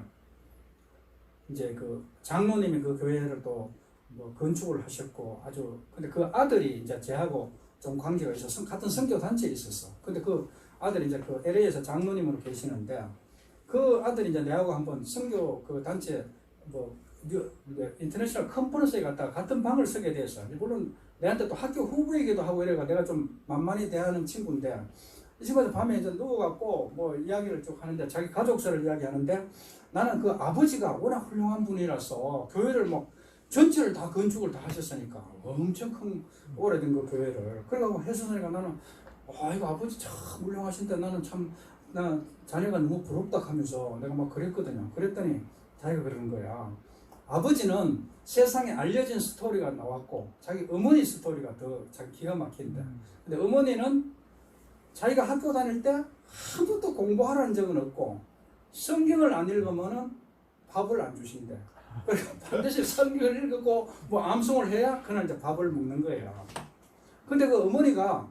이제 그 장로님이 그 교회를 또 뭐 건축을 하셨고 아주 근데 그 아들이 이제 저하고 좀 관계가 있어서 같은 선교 단체에 있었어. 근데 그 아들이 이제 그 LA에서 장로님으로 계시는데 그 아들이 이제 내하고 한번 선교 그 단체 뭐 인터내셔널 컨퍼런스에 갔다가 같은 방을 쓰게 됐어. 물론 내한테 또 학교 후배이기도 하고 이래가 내가 좀 만만히 대하는 친구인데 이 친구가 밤에 이제 누워갖고 뭐 이야기를 쭉 하는데 자기 가족사를 이야기하는데 나는 그 아버지가 워낙 훌륭한 분이라서 교회를 뭐 전체를 다 건축을 다 하셨으니까 엄청 큰 오래된 그 교회를 그래가지고 해수사니까 나는 이거 아버지 참 훌륭하신데 나는 참 나 자녀가 너무 부럽다 하면서 내가 막 그랬거든요. 그랬더니 자기가 그러는 거야. 아버지는 세상에 알려진 스토리가 나왔고 자기 어머니 스토리가 더 자기 기가 막힌데 근데 어머니는 자기가 학교 다닐 때 한 번도 공부하라는 적은 없고 성경을 안 읽으면은 밥을 안 주신대. 그러니까 반드시 성경을 읽고 뭐 암송을 해야 그날 이제 밥을 먹는 거예요. 근데 그 어머니가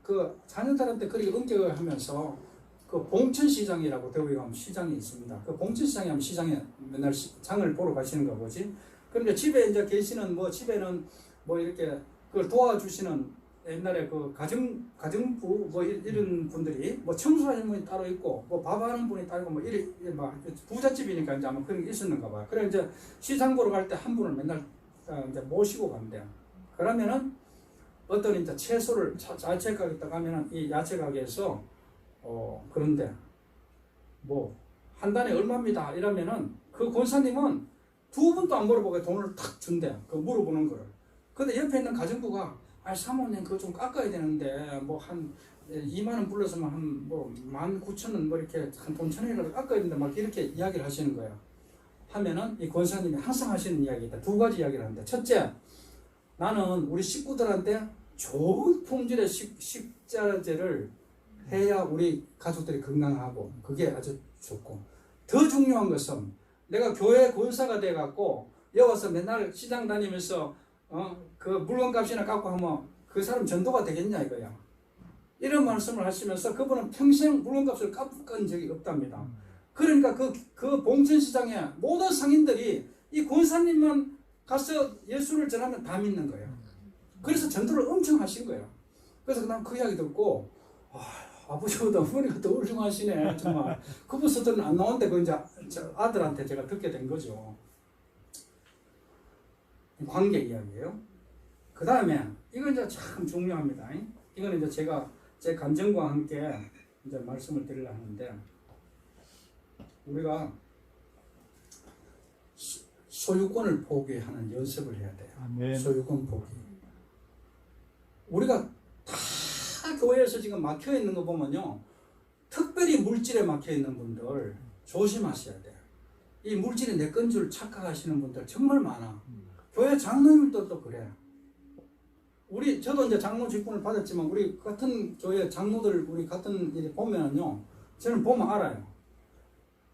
그 자녀들한테 그렇게 엄격을 하면서 그 봉천시장이라고 대구에 가면 시장이 있습니다. 그 봉천시장에 하면 시장에 맨날 장을 보러 가시는가 보지. 그런데 집에 이제 계시는 뭐 집에는 뭐 이렇게 그걸 도와주시는 옛날에 그 가정부 뭐 이런 분들이 뭐 청소하는 분이 따로 있고 뭐 밥하는 분이 따로 있고 뭐 이래 막 부잣집이니까 이제 아마 그런 게 있었는가 봐요. 그래 이제 시장 보러 갈 때 한 분을 맨날 이제 모시고 간대요. 그러면은 어떤 이제 채소를 야채 가게 딱 가면은 이 야채 가게에서 그런데 뭐 한 단에 얼마입니다 이러면은 그 권사님은 두 번도 안 물어보고 돈을 탁 준대. 그 물어보는 거를. 근데 옆에 있는 가정부가 사모님 그거 좀 깎아야 되는데 뭐 한 2만 원 불러서만 한 뭐 19,000원 뭐 이렇게 한 돈 1,000원이라도 깎아야 되는데 막 이렇게 이야기를 하시는 거예요. 하면은 이 권사님이 항상 하시는 이야기다. 두 가지 이야기를 하는데 첫째, 나는 우리 식구들한테 좋은 품질의 식자재를 해야 우리 가족들이 건강하고 그게 아주 좋고 더 중요한 것은 내가 교회 권사가 돼갖고 여기 와서 맨날 시장 다니면서 그 물건값이나 깎고 하면 그 사람 전도가 되겠냐 이거야. 이런 말씀을 하시면서 그분은 평생 물건값을 깎은 적이 없답니다. 그러니까 그 봉천시장에 모든 상인들이 이 권사님만 가서 예수를 전하면 다 믿는 거예요. 그래서 전도를 엄청 하신 거예요. 그래서 난 그 이야기 듣고 아버지보다 어머니가 더 훌륭하시네 정말. 그분 스토리는 안 나오는데 그 이제 아들한테 제가 듣게 된 거죠. 관계 이야기예요. 그 다음에 이건 이제 참 중요합니다. 이거는 이제 제가 제 감정과 함께 이제 말씀을 드리려 하는데 우리가 소유권을 포기하는 연습을 해야 돼요. 아멘. 소유권 포기. 우리가 다 교회에서 지금 막혀 있는 거 보면요, 특별히 물질에 막혀 있는 분들 조심하셔야 돼요. 이 물질이 내 건 줄 착각하시는 분들 정말 많아. 교회 장로님들도 그래. 저도 이제 장로 직분을 받았지만 우리 같은 교회 장로들 우리 같은 일이 보면요, 저는 보면 알아요.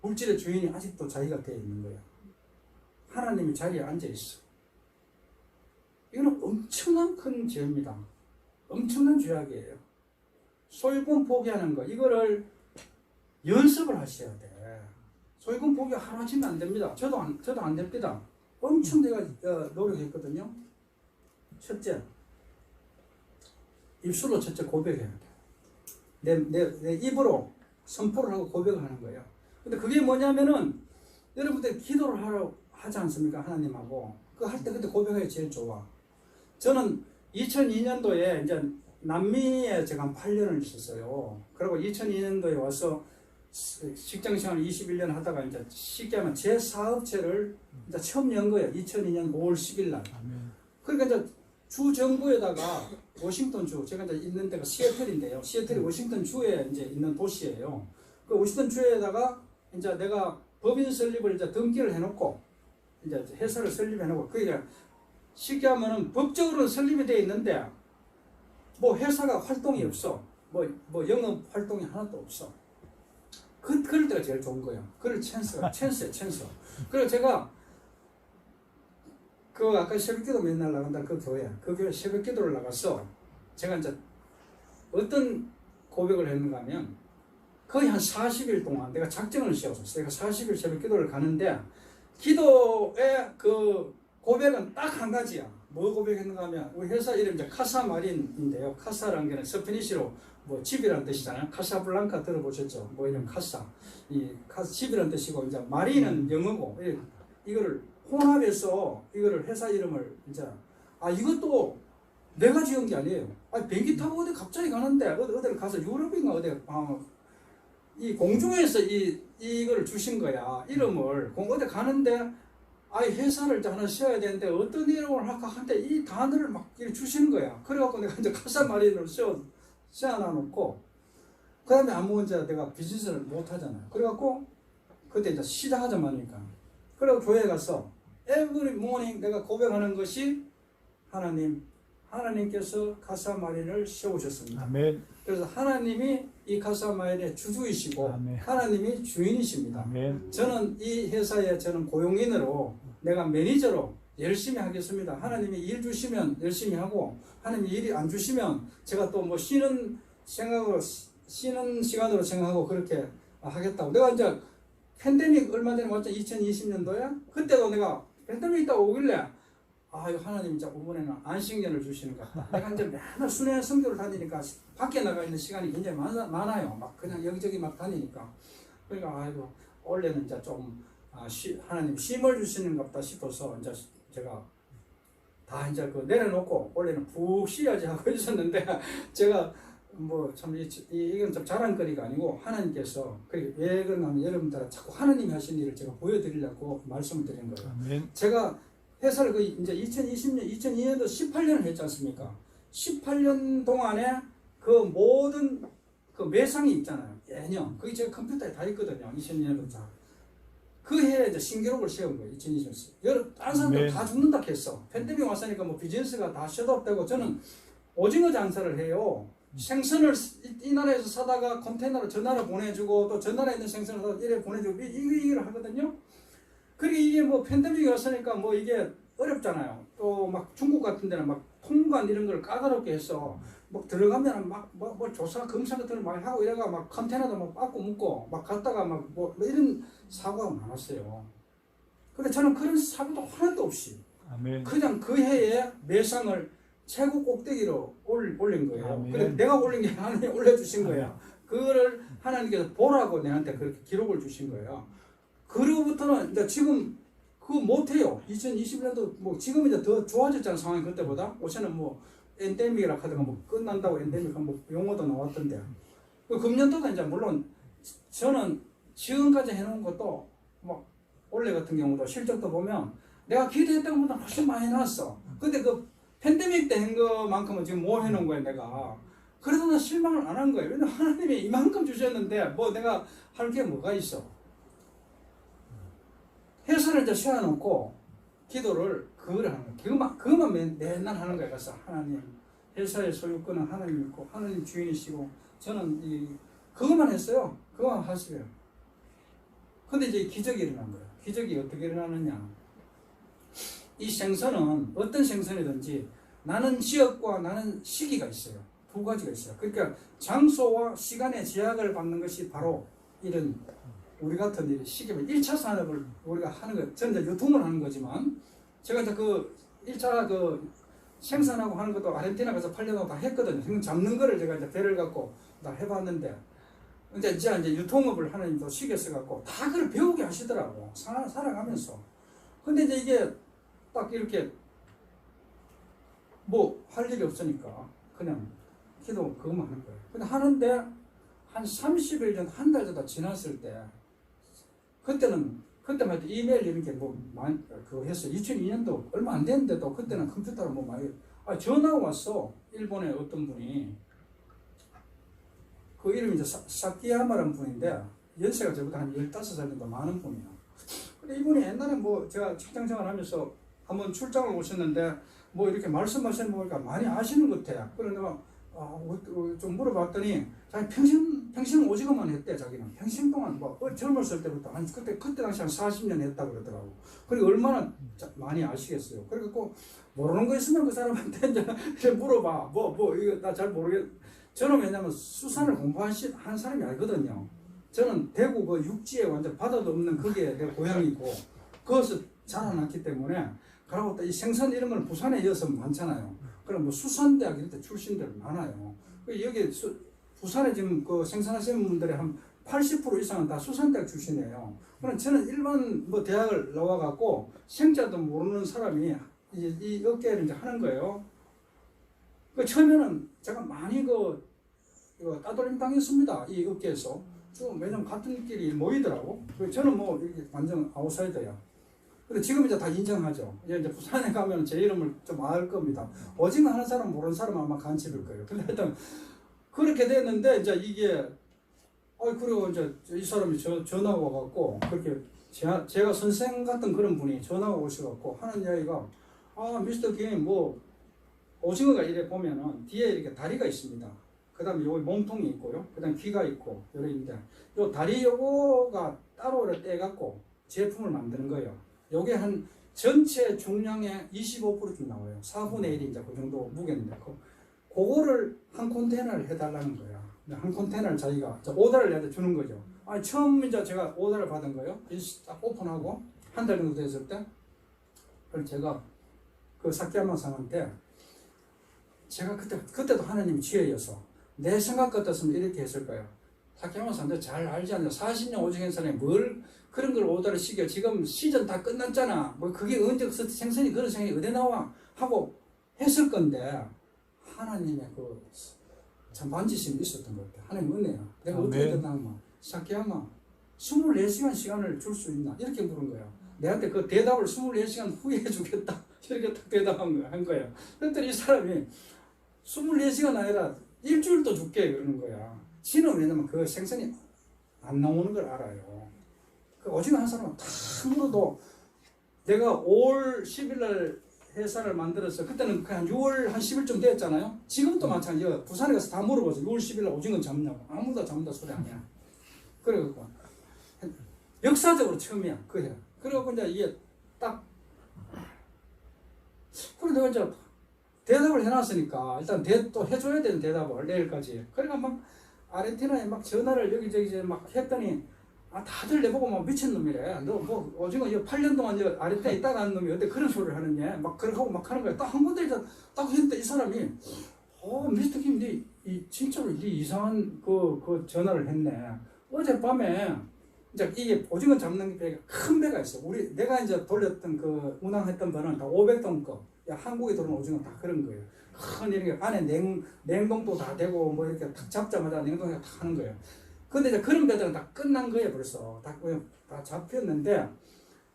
물질의 주인이 아직도 자기가 되어 있는 거예요. 하나님이 자리에 앉아 있어. 이거는 엄청난 큰 죄입니다. 엄청난 죄악이에요. 소유권 포기하는 거, 이거를 연습을 하셔야 돼. 소유권 포기 하루아침에 안 됩니다. 저도 안 됩니다. 엄청 내가 노력했거든요. 첫째, 입술로 첫째 고백해야 돼. 내 입으로 선포를 하고 고백을 하는 거예요. 근데 그게 뭐냐면은 여러분들 기도를 하지 않습니까? 하나님하고. 그거 할 때 그때 고백하기 제일 좋아. 저는 2002년도에 이제 남미에 제가 한 8년을 있었어요. 그리고 2002년도에 와서 직장 생활 21년 하다가 이제 쉽게 하면 제 사업체를 이제 처음 연 거예요. 2002년 5월 10일 날. 아멘. 그러니까 이제 주 정부에다가 워싱턴 주, 제가 이제 있는 데가 시애틀인데요. 시애틀이 워싱턴 주에 이제 있는 도시예요. 그 워싱턴 주에다가 이제 내가 법인 설립을 이제 등기를 해놓고 이제 회사를 설립해놓고 그러니까 쉽게 하면은 법적으로는 설립이 되어 있는데 뭐 회사가 활동이 없어. 뭐 영업 활동이 하나도 없어. 그럴 때가 제일 좋은 거예요. 그럴 찬스예요, 찬스. 그래서 제가 그 아까 새벽기도 맨날 나간다 그 교회 새벽기도를 나가서 제가 이제 어떤 고백을 했는가 하면 거의 한 40일 동안 내가 작정을 세워서 제가 40일 새벽기도를 가는데 기도의 그 고백은 딱 한 가지야. 뭐 고백했는가 하면 우리 회사 이름 이제 카사마린인데요. 카사라는 게 스페니시로 뭐 집이라는 뜻이잖아요. 카사블랑카 들어보셨죠? 뭐 이런 카사, 집이라는 뜻이고 이제 마린은 영어고 이거를 혼합해서 이거를 회사 이름을 이제 이것도 내가 지은 게 아니에요. 비행기 타고 어디 갑자기 가는데 어디를 가서 유럽인가 어디 이 공중에서 이거를 주신 거야. 이름을 어디 가는데 회사를 이제 하나 세워야 되는데 어떤 이름을 할까 한데 이 단어를 막 주시는 거야. 그래갖고 내가 이제 카사마린을 세워놔놓고 그 다음에 아무 이제 내가 비즈니스를 못 하잖아요. 그래갖고 그때 이제 시작하자마니까 그리고 교회에 가서 every morning 내가 고백하는 것이 하나님께서 카사마린을 세우셨습니다. 아멘. 그래서 하나님이 이 카사마린의 주주이시고 아멘. 하나님이 주인이십니다. 아멘. 저는 이 회사에 저는 고용인으로 내가 매니저로 열심히 하겠습니다. 하나님이 일 주시면 열심히 하고 하나님이 일이 안 주시면 제가 또 뭐 쉬는 시간으로 생각하고 그렇게 하겠다고. 내가 이제 팬데믹 얼마 전에 왔죠. 2020년도에 그때도 내가 팬데믹 있다 오길래 하나님 이제 이번에는 안식년을 주시는 것 같다. 내가 이제 맨날 순회 선교를 다니니까 밖에 나가 있는 시간이 굉장히 많아요. 막 그냥 여기저기 막 다니니까. 그러니까 원래는 이제 좀 하나님 쉼을 주시는 것 같다 싶어서 이제 제가 다 이제 내려놓고 원래는 푹 쉬어야지 하고 있었는데 제가 뭐 참 이건 좀 자랑거리가 아니고 하나님께서 왜 그러냐면 여러분들 자꾸 하나님이 하신 일을 제가 보여드리려고 말씀을 드린 거예요. 아멘. 제가 회사를 이제 2002년도 18년을 했지 않습니까? 18년 동안에 그 모든 그 매상이 있잖아요. 예년. 그게 제가 컴퓨터에 다 있거든요. 2002년도 다. 그 해에 이제 신기록을 세운 거예요. 2020년. 다른 사람들 다 죽는다 했어. 팬데믹 왔으니까 뭐 비즈니스가 다 셧업되고 저는 오징어 장사를 해요. 생선을 이 나라에서 사다가 컨테이너로 저 나라 보내주고 또 저 나라에 있는 생선을 사다 이래 보내주고 이걸 하거든요. 그리고 이게 뭐 팬데믹이 왔으니까 뭐 이게 어렵잖아요. 또 막 중국 같은 데는 막 통관 이런 걸 까다롭게 해서 막 들어가면 뭐 조사 검사 같은 걸 많이 하고 이래가 막 컨테이너도 막 빠꾸 묶고 막 갔다가 막 뭐 이런 사고가 많았어요. 근데 저는 그런 사고도 하나도 없이 아멘. 그냥 그 해에 매상을 최고 꼭대기로 올린 거예요. 아멘. 그래 내가 올린 게 하나님이 올려주신 거야. 그거를 하나님께서 보라고 내한테 그렇게 기록을 주신 거예요. 그로부터는 이제 지금 그거 못해요. 2021년도 뭐 지금 이제 더 좋아졌잖아 상황이 그때보다. 요새는 뭐 엔데믹이라 하다가 뭐 끝난다고 엔데믹 뭐 용어도 나왔던데. 그 금년도도 이제 물론 저는 지금까지 해놓은 것도 뭐 올해 같은 경우도 실적도 보면 내가 기대했던 것보다 훨씬 많이 나왔어. 근데 그 팬데믹 때 한 것만큼은 지금 못 해놓은 거야 내가. 그래도 나 실망을 안 한 거예요. 왜냐면 하나님이 이만큼 주셨는데 뭐 내가 할 게 뭐가 있어. 회사를 이제 세워놓고 기도를 그걸 하는 거야. 그것만 맨날 하는 거야. 그래서 하나님 회사의 소유권은 하나님 있고 하나님 주인이시고 저는 그것만 했어요. 그것만 하시래요. 근데 이제 기적이 일어난 거예요. 기적이 어떻게 일어나느냐. 이 생선은 어떤 생선이든지 나는 지역과 나는 시기가 있어요. 두 가지가 있어요. 그러니까 장소와 시간의 제약을 받는 것이 바로 이런 우리 같은 일, 시기면 1차 산업을 우리가 하는 거, 저는 이제 유통을 하는 거지만, 제가 이제 그 1차 그 생산하고 하는 것도 아르헨티나 가서 8년 다 했거든요. 잡는 거를 제가 이제 배를 갖고 다 해봤는데, 이제 유통업을 하는 또 시기에 써갖고 다 그걸 배우게 하시더라고. 살아가면서. 근데 이제 이게 딱 이렇게 뭐 할 일이 없으니까 그냥 기도 그것만 하는 거예요. 근데 하는데 한 30일 전, 한 달 정도 지났을 때 그때만 해도 이메일 이런 게뭐 많이 그거 했어요. 2002년도 얼마 안 됐는데도 그때는 컴퓨터로 뭐 많이 전화가 왔어. 일본의 어떤 분이 그 이름이 이제 사키야마라는 분인데 연세가 저보다 한 15살 정도 많은 분이에요. 근데 이분이 옛날에 뭐 제가 직장 생활하면서 한번 출장을 오셨는데 뭐 이렇게 말씀하시는 거 보니까 많이 아시는 것 같아요. 그래서 내가 좀 물어봤더니 자기 평생 오직어만 했대. 자기는 평생 동안 뭐 젊었을 때부터 한 그때 당시 한 40년 했다 그러더라고. 그리고 얼마나 많이 아시겠어요. 그래갖고 모르는 거 있으면 그 사람한테 이제 물어봐. 이거 나 잘 모르겠. 저는 왜냐면 수산을 공부한 사람이 알거든요. 저는 대구 그 육지에 완전 바다도 없는 그게 내 고향이고 그것을 자라났기 때문에 그러고 또 이 생선 이런 건 부산에 이어서 많잖아요. 그럼 뭐 수산대학 이런 데 출신들 많아요. 여기 부산에 지금 그 생산하시는 분들의 한 80% 이상은 다 수산대학 출신이에요. 그럼 저는 일반 뭐 대학을 나와갖고 생자도 모르는 사람이 이제 이 업계를 이제 하는 거예요. 그 처음에는 제가 많이 이거 따돌림 당했습니다. 이 업계에서. 왜냐면 같은 길이 모이더라고. 저는 뭐 이렇게 완전 아웃사이더야. 근데 지금 이제 다 인정하죠. 이제 부산에 가면 제 이름을 좀 알 겁니다. 오징어 하는 사람 모르는 사람 아마 간첩일 거예요. 근데 하여튼 그렇게 됐는데 이제 이게 그리고 이제 이 사람이 전화가 와갖고 그렇게 제가 선생 같은 그런 분이 전화가 오셔갖고 하는 이야기가 미스터 김 뭐 오징어가 이래 보면은 뒤에 이렇게 다리가 있습니다. 그 다음에 여기 몸통이 있고요. 그 다음에 귀가 있고 여러 있는데 요 다리 요거가 따로 떼갖고 제품을 만드는 거예요. 요게 한 전체 중량의 25%쯤 나와요. 4분의 1이 이제 그 정도 무게인데 그거를 한 컨테이너를 해달라는 거야. 한 컨테이너를 자기가 오더를 내가 주는 거죠. 처음 이제 제가 오더를 받은 거예요. 딱 오픈하고 한 달 정도 됐을 때 그래서 제가 그 사키야마 상한테 제가 그때도 하나님이 지혜여서 내 생각 같았으면 이렇게 했을 거예요. 사키야마 상한테 잘 알지 않냐. 40년 오직한 사람이 뭘 그런 걸 오더를 시켜. 지금 시즌 다 끝났잖아. 뭐 그게 언제 생선이 그런 생각이 어디 나와 하고 했을 건데 하나님의 참 만지심이 있었던 것 같아. 하나님 은혜야. 내가 어떻게 됐다면 사키야마 24시간 시간을 줄 수 있나 이렇게 물은 거야. 내한테 그 대답을 24시간 후에 주겠다 이렇게 딱 대답한 거야. 그랬더니 이 사람이 24시간 아니라 일주일도 줄게 그러는 거야. 지는 왜냐면 그 생선이 안 나오는 걸 알아요. 그 오징어 한 사람은 다 물어도 내가 5월 10일 날 회사를 만들었어. 그때는 그냥 6월 한 10일쯤 됐잖아요. 지금도 마찬가지예요. 부산에 가서 다 물어보죠. 6월 10일 날 오징어 잡냐고. 아무도 잡는다 소리 아니야. 그래갖고 역사적으로 처음이야. 그래. 그래갖고 이제 이게 딱 그래 내가 이제 대답을 해놨으니까 일단 또 해줘야 되는 대답을 내일까지. 그러니까 막 아르헨티나에 막 전화를 여기저기 막 했더니 다들 내보고 막 미친놈이래. 너 뭐 오징어 8년 동안 아르헨티나에 있다 간 놈이 어때 그런 소리를 하느냐. 막 그렇게 하고 막 하는 거야. 딱 한 군데 딱 했는데 이 사람이 미스터 김 니 진짜로 니 이상한 그 전화를 했네. 어젯밤에 이제 이게 오징어 잡는 배가 큰 배가 있어. 내가 이제 돌렸던 그 운항했던 배는 다 500톤급. 한국에 들어온 오징어 다 그런 거예요. 큰 이렇게 안에 냉동도 다 되고 뭐 이렇게 탁 잡자마자 냉동에 다 하는 거예요. 근데 이제 그런 배들은 다 끝난 거예요. 벌써 다 잡혔는데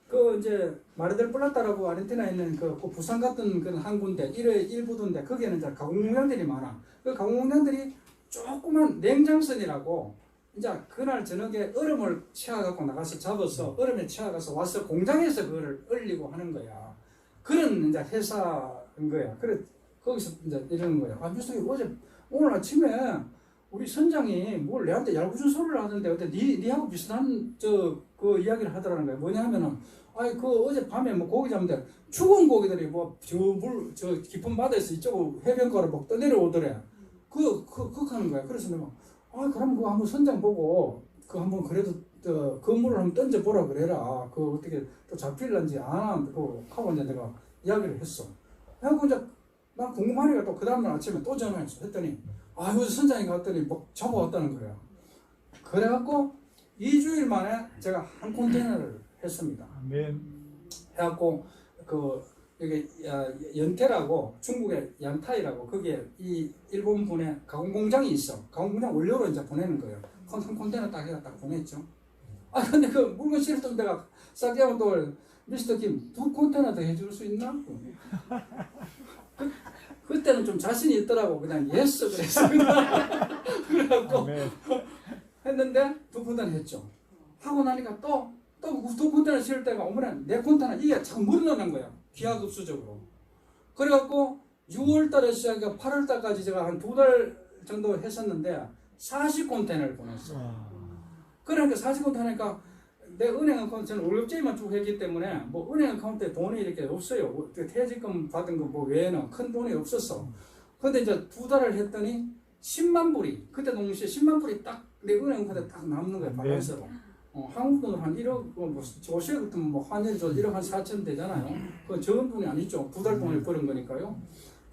그 이제 마르델 플라타라고 아르헨티나에 있는 그 부산 같은 그런 항구인데 일부도인데 거기에는 이제 가공공장들이 많아. 그 가공공장들이 조그만 냉장선이라고 이제 그날 저녁에 얼음을 채워갖고 나가서 잡아서 얼음에 채워가서 와서 공장에서 그거를 얼리고 하는 거야. 그런 이제 회사인 거야. 그래 거기서 이제 이러는 거야. 미스터님 오늘 아침에 우리 선장이 뭘 내한테 얄궂은 소리를 하던데 어때 니하고 비슷한 그 이야기를 하더라는 거야. 뭐냐 하면은 그 어젯밤에 뭐 고기 잡는데 죽은 고기들이 뭐 저 깊은 바다에서 이쪽으로 해변가로 막 떠내려오더래. 그 하는 거야. 그래서 내가 그럼 그거 한번 선장 보고 그 한번 그래도 건물을 한번 던져보라 그래라. 그 어떻게 또 잡힐런지 그 하고 이제 내가 이야기를 했어. 하고 이제 난 궁금하니까 또 그 다음날 아침에 또 전화했어. 했더니 여기서 선장이 갔더니 막 잡아왔다는 거야. 그래갖고 2주일 만에 제가 한 컨테이너를 했습니다. 아멘. 해갖고 그 여기 연태라고 중국의 양타이라고 거기에 이 일본 분의 가공 공장이 있어. 가공 공장 원료로 이제 보내는 거예요. 한 컨테이너 딱 해가 딱 보냈죠. 아 근데 그 물건 실었던 데가 싸게하면 미스터 김 2컨테이너 더 해줄 수 있나? 그때는 좀 자신이 있더라고. 그냥 예스 그랬어. 그래갖고 아멘. 했는데 2컨테이너 했죠. 하고 나니까 또 2컨테이너 실을 때가 오면 4컨테이너 이게 자꾸 물러난 거야. 기하급수적으로. 그래갖고 6월달에 시작해서 8월달까지 제가 한 2달 정도 했었는데 40컨테이너를 보냈어요. 그러니까 40컨테이너니까 내 은행 어카운트는 월급제만 쭉 했기 때문에 뭐 은행 어카운트에 돈이 이렇게 없어요. 퇴직금 받은 거 뭐 외에는 큰 돈이 없었어. 근데 이제 2달을 했더니 10만 불이 그때 동시에 10만 불이 딱 내 은행 어카운트에 딱 남는 거야. 밸런스로. 한국 돈으로 한 1억, 뭐, 조시에 같으면 뭐, 환율이 1억 한 4천 되잖아요. 그건 적은 돈이 아니죠. 2달 동안에 버는 거니까요.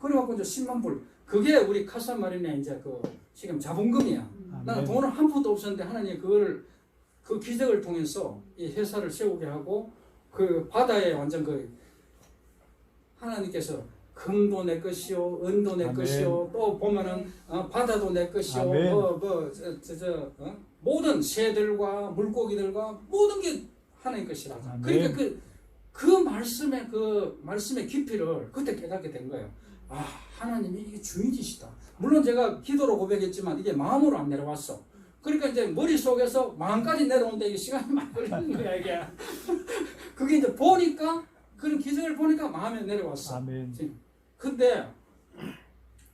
그래갖고 이제 10만 불. 그게 우리 카사마린의 이제 지금 자본금이야. 나는 돈은 한 푼도 없었는데 하나님 그 기적을 통해서 이 회사를 세우게 하고 그 바다에 완전 하나님께서 금도 내 것이요, 은도 내 것이요, 또 보면은 바다도 내 것이요, 모든 새들과 물고기들과 모든 게 하나님 것이라. 그러니까 그 말씀의 깊이를 그때 깨닫게 된 거예요. 아, 하나님이 이게 주인이시다. 물론 제가 기도로 고백했지만 이게 마음으로 안 내려왔어. 그러니까 이제 머릿속에서 마음까지 내려오는데 이게 시간이 많이 걸리는 거야, 이게. 그게 이제 보니까, 그런 기적을 보니까 마음에 내려왔어. 아멘. 근데,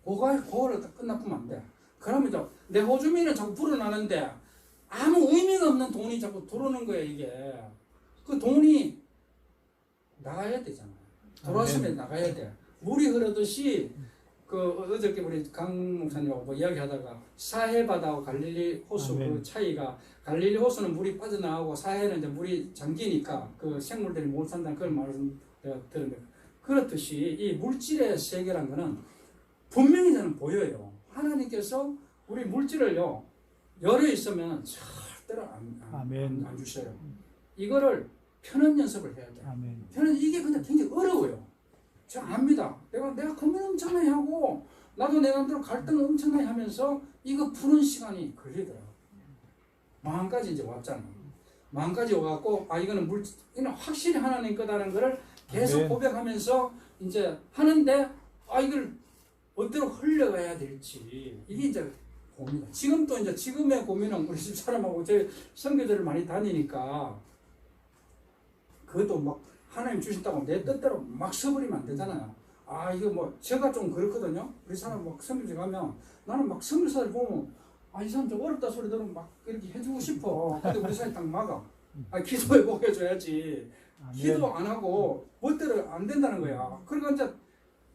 그거를 끝나면 안 돼. 그러면 이제 내 호주민은 자꾸 불어나는데, 아무 의미가 없는 돈이 자꾸 들어오는 거야, 이게. 그 돈이 나가야 되잖아요. 돌아서면 나가야 돼. 물이 흐르듯이, 어저께 우리 강 목사님하고 뭐 이야기하다가 사해바다와 갈릴리 호수 그 차이가 갈릴리 호수는 물이 빠져나가고 사해는 이제 물이 잠기니까 그 생물들이 못 산다는 그런 말을 내가 들었는데 그렇듯이 이 물질의 세계란 거는 분명히 저는 보여요. 하나님께서 우리 물질을요 열어 있으면 절대로 안 주셔요. 이거를 편한 연습을 해야 돼요. 편한 이게 근데 굉장히 어려워요. 저 압니다. 내가 고민 엄청나게 하고 나도 내 마음대로 갈등 엄청나게 하면서 이거 푸는 시간이 걸리더라고요. 마음까지 이제 왔잖아요. 마음까지 와갖고 이거는 이거는 확실히 하나님 거다라는 거를 계속 고백하면서 이제 하는데 이걸 어디로 흘려가야 될지 이게 이제 고민이다. 지금 또 이제 지금의 고민은 우리 집 사람하고 제 선교제를 많이 다니니까 그것도 막 하나님 주신다고 내 뜻대로 막 써버리면 안 되잖아요. 이거 뭐 제가 좀 그렇거든요. 우리 사람 막 선교제 가면 나는 막 선교사를 보면 이 사람 좀 어렵다 소리 들으면 막 이렇게 해주고 싶어. 근데 우리 사람이 딱 막아. 기도해보고 해줘야지. 기도 안 하고 멋대로 안 된다는 거야. 그러니까 이제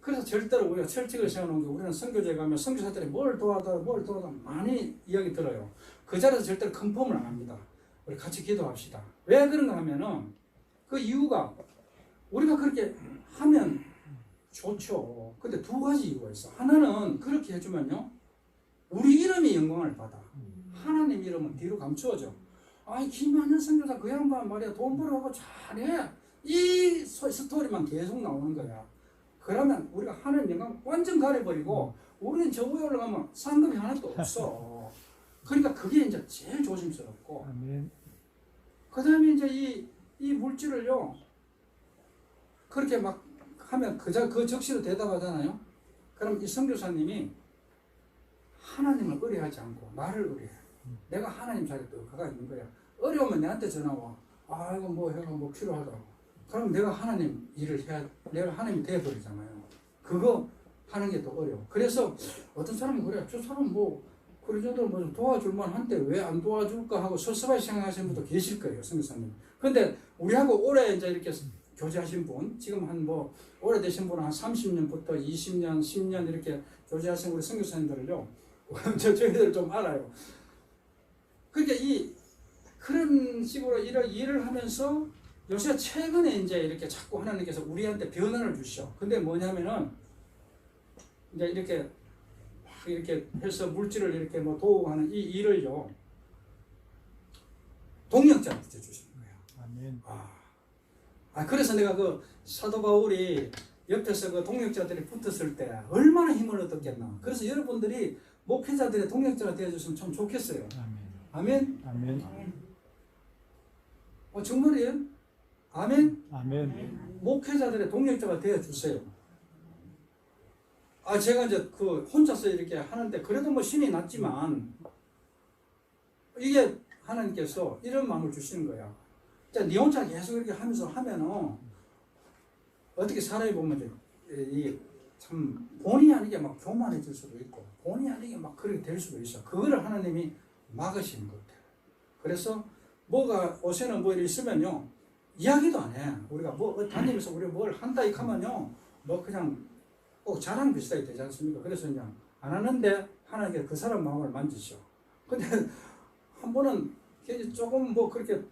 그래서 절대로 우리가 철칙을 세워놓은 게 우리는 선교제 가면 선교사들이 뭘 도와다 많이 이야기 들어요. 그 자리에서 절대로 컨펌을 안 합니다. 우리 같이 기도합시다. 왜 그런가 하면은 그 이유가 우리가 그렇게 하면 좋죠. 근데 2가지 이유가 있어. 하나는 그렇게 해주면요 우리 이름이 영광을 받아. 하나님 이름은 뒤로 감추어져. 김한현 선교사 그 양반 말이야 돈 벌어가고 잘해. 이 스토리만 계속 나오는 거야. 그러면 우리가 하나님 영광 완전 가려버리고 우리는 저 위에 올라가면 상금이 하나도 없어. 그러니까 그게 이제 제일 조심스럽고 그 다음에 이제 이 물질을요 그렇게 막 하면 그 적시로 대답하잖아요. 그럼 이 선교사님이 하나님을 의뢰하지 않고 나를 의뢰해. 내가 하나님 자리에 또 가가 있는 거야. 어려우면 내한테 전화와. 이거 뭐 해가 뭐 필요하다고. 그럼 내가 하나님 일을 해야 내가 하나님이 되어버리잖아요. 그거 하는 게 더 어려워. 그래서 어떤 사람은 그래. 저 사람 뭐 그런 정도로 뭐 좀 도와줄만 한데 왜 안 도와줄까 하고 섭섭하게 생각하시는 분도 계실 거예요, 선교사님. 근데 우리하고 오래 이제 이렇게 교제하신 분, 지금 한 뭐 오래되신 분은 한 30년부터 20년, 10년 이렇게 교제하신 우리 선교사님들을요, 저희들 좀 알아요. 그러니까 그런 식으로 일을 하면서 요새 최근에 이제 이렇게 자꾸 하나님께서 우리한테 변화를 주셔. 근데 뭐냐면은 이제 이렇게 해서 물질을 이렇게 뭐 도우고 하는 이 일을요 동역자한테 주시는 거예요. 아멘. 그래서 내가 그 사도 바울이 옆에서 그 동역자들이 붙었을 때 얼마나 힘을 얻었겠나. 그래서 여러분들이 목회자들의 동역자가 되어주시면 참 좋겠어요. 아멘. 아멘. 정말이에요? 아멘. 아멘. 목회자들의 동역자가 되어주세요. 제가 이제 그 혼자서 이렇게 하는데 그래도 뭐 신이 났지만 이게 하나님께서 이런 마음을 주시는 거야. 자, 네 혼자 계속 이렇게 하면서 하면은 어떻게 사람이 보면 이게 참 본의 아니게 막 교만해질 수도 있고 본의 아니게 막 그렇게 될 수도 있어. 그거를 하나님이 막으시는 것 같아요. 그래서 뭐가 옷에는 뭐 있으면요 이야기도 안 해. 우리가 뭐 다니면서 우리 뭘 한다 이 하면요 뭐 그냥 꼭 자랑 비슷하게 되지 않습니까? 그래서 그냥 안 하는데 하나님께 그 사람 마음을 만지셔. 근데 한 번은 조금 뭐 그렇게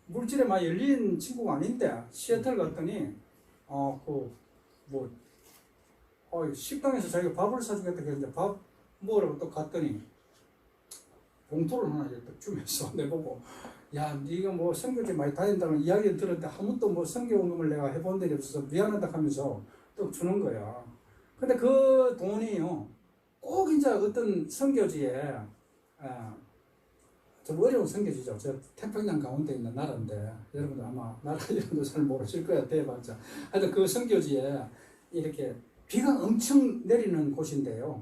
물질에 많이 열린 친구가 아닌데 시애틀 갔더니 식당에서 자기가 밥을 사주겠다 그랬는데 밥 먹으라고 또 갔더니 봉투를 하나 이렇게 딱 주면서 내보고 야 네가 뭐 선교지 많이 다닌다는 이야기를 들었는데 한 번도 뭐 선교원금을 내가 해본 적이 없어서 미안하다 하면서 또 주는 거야. 근데 그 돈이요 꼭 이제 어떤 선교지에 좀 어려운 선교지죠. 저 태평양 가운데 있는 나라인데 여러분들 아마 나라 이름도 잘 모르실 거예요. 대봤자. 하여튼 그 선교지에 이렇게 비가 엄청 내리는 곳인데요.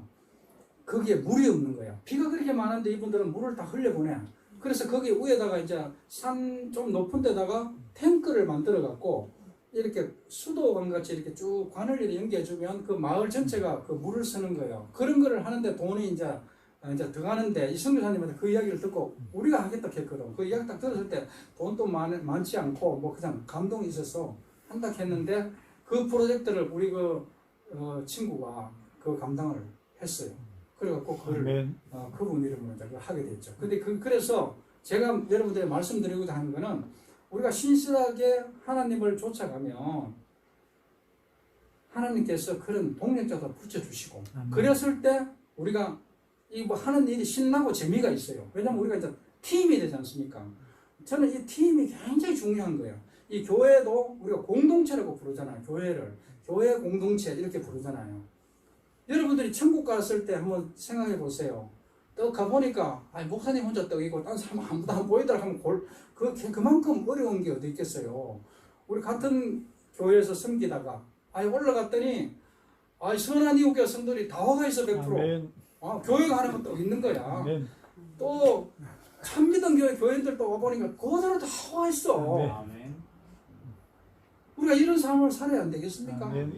거기에 물이 없는 거야. 비가 그렇게 많은데 이분들은 물을 다 흘려보내. 그래서 거기 위에다가 이제 산 좀 높은 데다가 탱크를 만들어 갖고 이렇게 수도관 같이 이렇게 쭉 관을 이렇게 연결해주면 그 마을 전체가 그 물을 쓰는 거예요. 그런 거를 하는데 돈이 이제 들어가는데 이 선교사님한테 그 이야기를 듣고 우리가 하겠다 했거든. 그 이야기 딱 들었을 때 돈도 많지 않고 뭐 그냥 감동이 있어서 한다 했는데 그 프로젝트를 우리 친구가 그 감당을 했어요. 그래갖고 그걸 그분 이름으로 이제 하게 됐죠. 근데 그래서 제가 여러분들에게 말씀드리고자 하는 거는 우리가 신실하게 하나님을 쫓아가면 하나님께서 그런 동력자도 붙여주시고 그랬을 때 우리가 이 뭐 하는 일이 신나고 재미가 있어요. 왜냐면 우리가 이제 팀이 되지 않습니까? 저는 이 팀이 굉장히 중요한 거예요. 이 교회도 우리가 공동체라고 부르잖아요. 교회 공동체 이렇게 부르잖아요. 여러분들이 천국 갔을 때 한번 생각해 보세요. 또 가보니까 목사님 혼자 떡이고 다른 사람 아무도 안 보이더라 하면 그만큼 어려운 게 어디 있겠어요. 우리 같은 교회에서 섬기다가 올라갔더니 선한 이웃교 성도들이 다 와가 있어 100%. 교회가 하나가 또 있는 거야. 아멘. 또 참미던 교회 교인들 또 와보니까 그대로 다 와 있어. 아멘. 우리가 이런 삶을 살아야 안 되겠습니까? 아멘.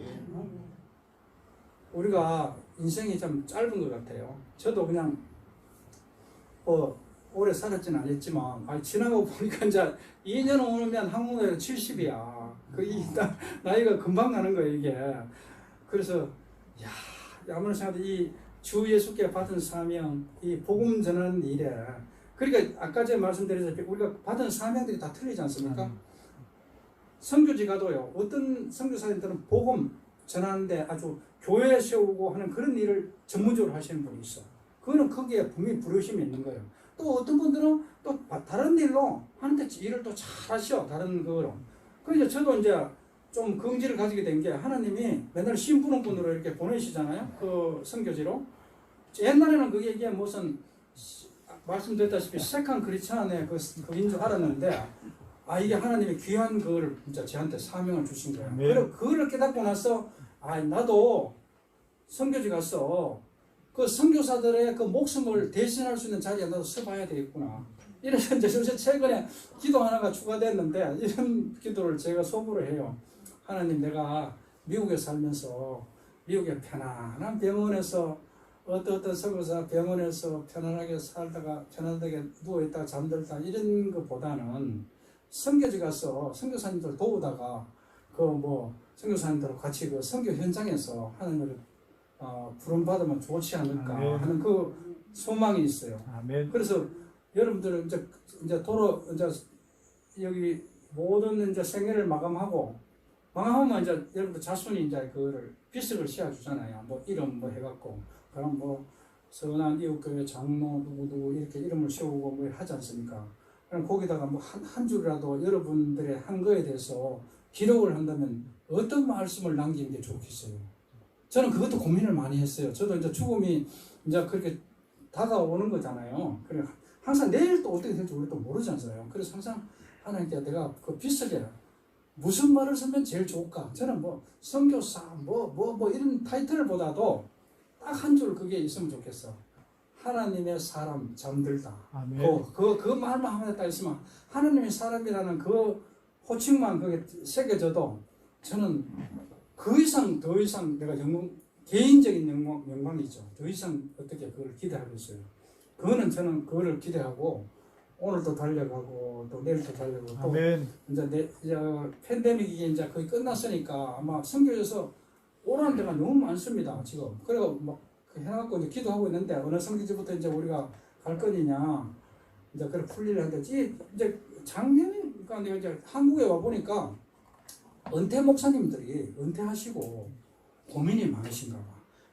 우리가 인생이 좀 짧은 것 같아요. 저도 그냥 오래 살았지는 않았지만 지나고 보니까 이제 2년 오면 한국 나이가 70이야. 나이가 금방 가는 거예요 이게. 그래서 아무런 생각도 이 주 예수께 받은 사명, 이 복음 전하는 일에 그러니까 아까 제가 말씀드렸다시피 우리가 받은 사명들이 다 틀리지 않습니까? 선교지 가도요. 어떤 선교사님들은 복음 전하는데 아주 교회 세우고 하는 그런 일을 전문적으로 하시는 분이 있어. 그거는 거기에 분명히 부르심이 있는 거예요. 또 어떤 분들은 또 다른 일로 하는데 일을 또 잘 하셔. 다른 거로. 그래서 저도 이제 좀 긍지를 가지게 된 게 하나님이 맨날 신부름꾼으로 이렇게 보내시잖아요. 그 선교지로. 옛날에는 이게 무슨 말씀드렸다시피 색한 크리스찬의 그 인줄 알았는데 이게 하나님의 귀한 그거를 진짜 저한테 사명을 주신 거예요. 그리고 그걸 깨닫고 나서 나도 선교지 가서 그 선교사들의 그 목숨을 대신할 수 있는 자리에 나도 서봐야 되겠구나. 이래서 이제 최근에 기도 하나가 추가됐는데 이런 기도를 제가 속으로 해요. 하나님, 내가 미국에 살면서 미국의 편안한 병원에서 어떤 선교사 병원에서 편안하게 살다가 편안하게 누워있다가 잠들다 이런 것보다는 선교지 가서 선교사님들 도우다가 선교사님들과 같이 그 선교 현장에서 하나님을 부름받으면 좋지 않을까 하는 그 소망이 있어요. 아멘. 그래서 여러분들은 이제 여기 모든 이제 생애를 마감하면 이제 여러분들 자손이 이제 그거를 비석을 씌워주잖아요. 이름 해갖고. 그럼 선한 이웃교회 장로 누구 이렇게 이름을 세우고 하지 않습니까? 그럼 거기다가 한 줄이라도 여러분들의 한 거에 대해서 기록을 한다면 어떤 말씀을 남기는 게 좋겠어요. 저는 그것도 고민을 많이 했어요. 저도 이제 죽음이 이제 그렇게 다가오는 거잖아요. 그래 항상 내일 또 어떻게 될지 우리 또 모르잖아요. 그래서 항상 하나님께 내가 그 비슷하게 무슨 말을 쓰면 제일 좋을까? 저는 뭐 선교사 뭐 이런 타이틀보다도 딱 한 줄 그게 있으면 좋겠어. 하나님의 사람 잠들다. 아멘. 그 말만 하나 딱 있으면 하나님의 사람이라는 그 호칭만 그게 새겨져도 저는 그 이상 더 이상 내가 개인적인 영광이죠. 더 이상 어떻게 그걸 기대하겠어요. 그거는 저는 그거를 기대하고 오늘도 달려가고 또 내일도 달려가고 또 아멘. 이제 팬데믹이 이제 거의 끝났으니까 아마 선교에서 오라는 데가 너무 많습니다 지금. 그리고 막 해갖고 이제 기도하고 있는데 어느 성기지부터 이제 우리가 갈 거냐 이제 그래 풀리를 하는데 이제 작년이니까 내가 이제 한국에 와 보니까 은퇴 목사님들이 은퇴하시고 고민이 많으신가 봐.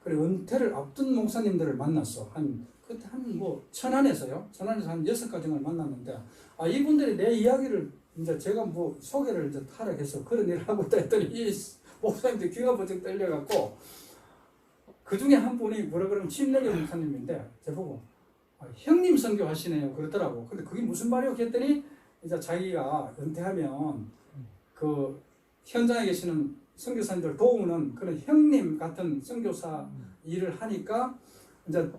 그래 은퇴를 앞둔 목사님들을 만났어. 그때 뭐 천안에서 한 6가정을 만났는데 이분들이 내 이야기를 이제 제가 뭐 소개를 이제 타락해서 그런 일을 하고 있다 했더니 이 목사님들 귀가 번쩍 떨려갖고 그 중에 한 분이 뭐라 그러면 침례교 목사님인데 저보고 형님 선교 하시네요 그러더라고. 근데 그게 무슨 말이요? 했더니 이제 자기가 은퇴하면 그 현장에 계시는 선교사님들 도우는 그런 형님 같은 선교사 일을 하니까 이제